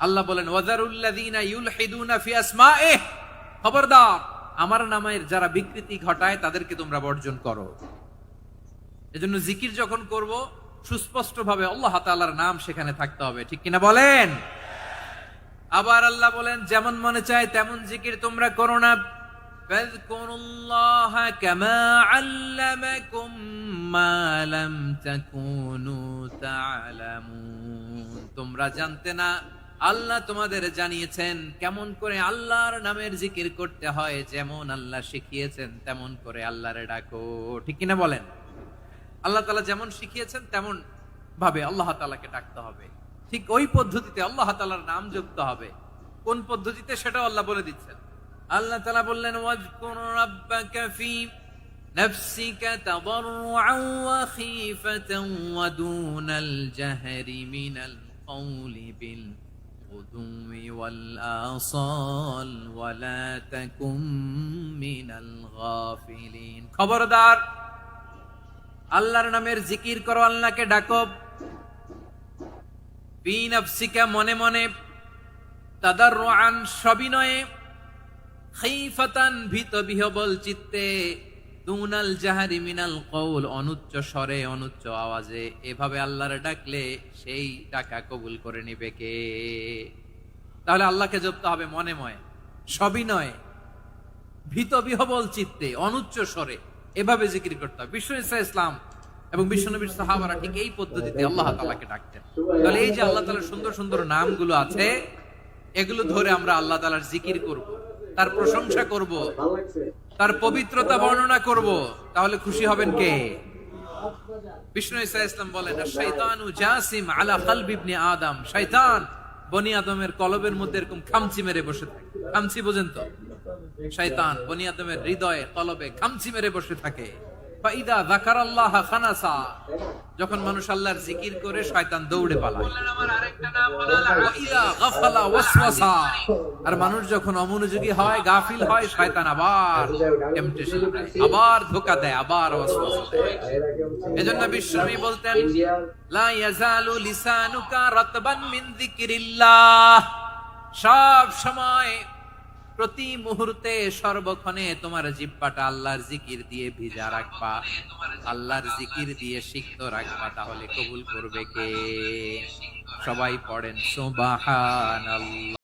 আল্লাহ বলেন, ওয়াজারুল্লাযীনা ইউলহিদুনা ফি আসমাইহি, খবরদার আমার নামের যারা বিকৃতি ঘটায় তাদেরকে তোমরা বর্জন করো। এজন্য জিকির যখন করব সুস্পষ্ট ভাবে আল্লাহ তাআলার নাম সেখানে থাকতে হবে, ঠিক কিনা বলেন? আবার আল্লাহ বলেন যেমন মনে চায় তেমন জিকির তোমরা করো না। ফাযকুরুল্লাহা কামা আল্লামাকুম মা লাম তাকুনু তা'লামুন। তোমরা জানতে না, আল্লাহ তোমাদের জানিয়েছেন কেমন করে আল্লাহর নামের জিকির করতে হয়, যেমন আল্লাহ শিখিয়েছেন তেমন করে আল্লাহরে ডাকো। ঠিক কিনা বলেন? আল্লাহ তাআলা যেমন শিখিয়েছেন তেমন ভাবে আল্লাহ তাআলাকে ডাকতে হবে, ঠিক ওই পদ্ধতিতে আল্লাহ তাআলার নাম যুক্ত হবে। কোন পদ্ধতিতে সেটাও আল্লাহ বলে দিচ্ছেন। আল্লাহ তাআলা বললেন ওয়াজকুর রাব্বাকা ফি নাফসিকা তাদাররুআন ওয়া খীফাতান ওয়া দুনাল জাহরি মিনাল কওলি বিল গুদুই ওয়াল আসাল ওয়া লা তাকুম মিনাল গাফিলিন। খবরদার, আল্লাহর নামের জিকির করো, আল্লাহকে ডাকো। ফি নাফসিকা মনে মনে, তাদাররুআন সবিনয়ে, খাইফাতান ভীত বিহবল চিত্তে, দুনাল জাহারি মিনাল কওল অনুচ্চ স্বরে অনুচ্চ আওয়াজে। এভাবে আল্লাহরে ডাকলে সেই ডাকা কবুল করে নিবে কে? তাহলে আল্লাহকে জপতে হবে মনে মনে, সবিনয়ে, ভীত বিহবল চিত্তে, অনুচ্চ স্বরে, এভাবে জিকির করতে হবে। বিশ্ব ইসলাম এবং বিশ্বনবীর সাহাবারা ঠিক এই পদ্ধতিতে আল্লাহ তাআলাকে ডাকতেন। তাহলে এই যে আল্লাহ তাআলার সুন্দর সুন্দর নামগুলো আছে, এগুলো ধরে আমরা আল্লাহ তাআলার জিকির করব, তার প্রশংসা করব, তার পবিত্রতা বর্ণনা করব, তাহলে খুশি হবেন কে? বিষ্ণু ঈসা ইসলাম বলেন শাইতানু জাসিম আলা কলবি ইবনে আদম। শয়তান বনি আদমের কলবের মধ্যে এরকম খামচি মেরে বসে থাকে। খামচি বোঝেন তো? শয়তান বনি আদমের হৃদয়ে কলবে খামচি মেরে বসে থাকে। ফাইদা যাকারাল্লাহ খানাসা, যখন মানুষ আল্লাহর জিকির করে শয়তান দৌড়ে পালায়। ওয়াইদা গাফালা ওয়াসওয়াসা, আর মানুষ যখন অমনোযোগী হয়, গাফিল হয়, শয়তান আবার টেম্পটেশন দেয়, আবার ধোঁকা দেয়, আবার ওয়াসওয়াসা দেয়। এজন্য বিশ্বনবী বলতেন লা ইয়াজালু লিসানুকা রাতবান মিন যিকরিল্লাহ, সব সময় প্রতি মুহূর্তে সর্বক্ষণে তোমার জিহ্বাটা আল্লাহর জিকির দিয়ে ভিজা রাখবা, আল্লাহর জিকির দিয়ে সিক্ত রাখবা, তাহলে কবুল করবে কে? সবাই পড়েন সুবহানাল্লাহ।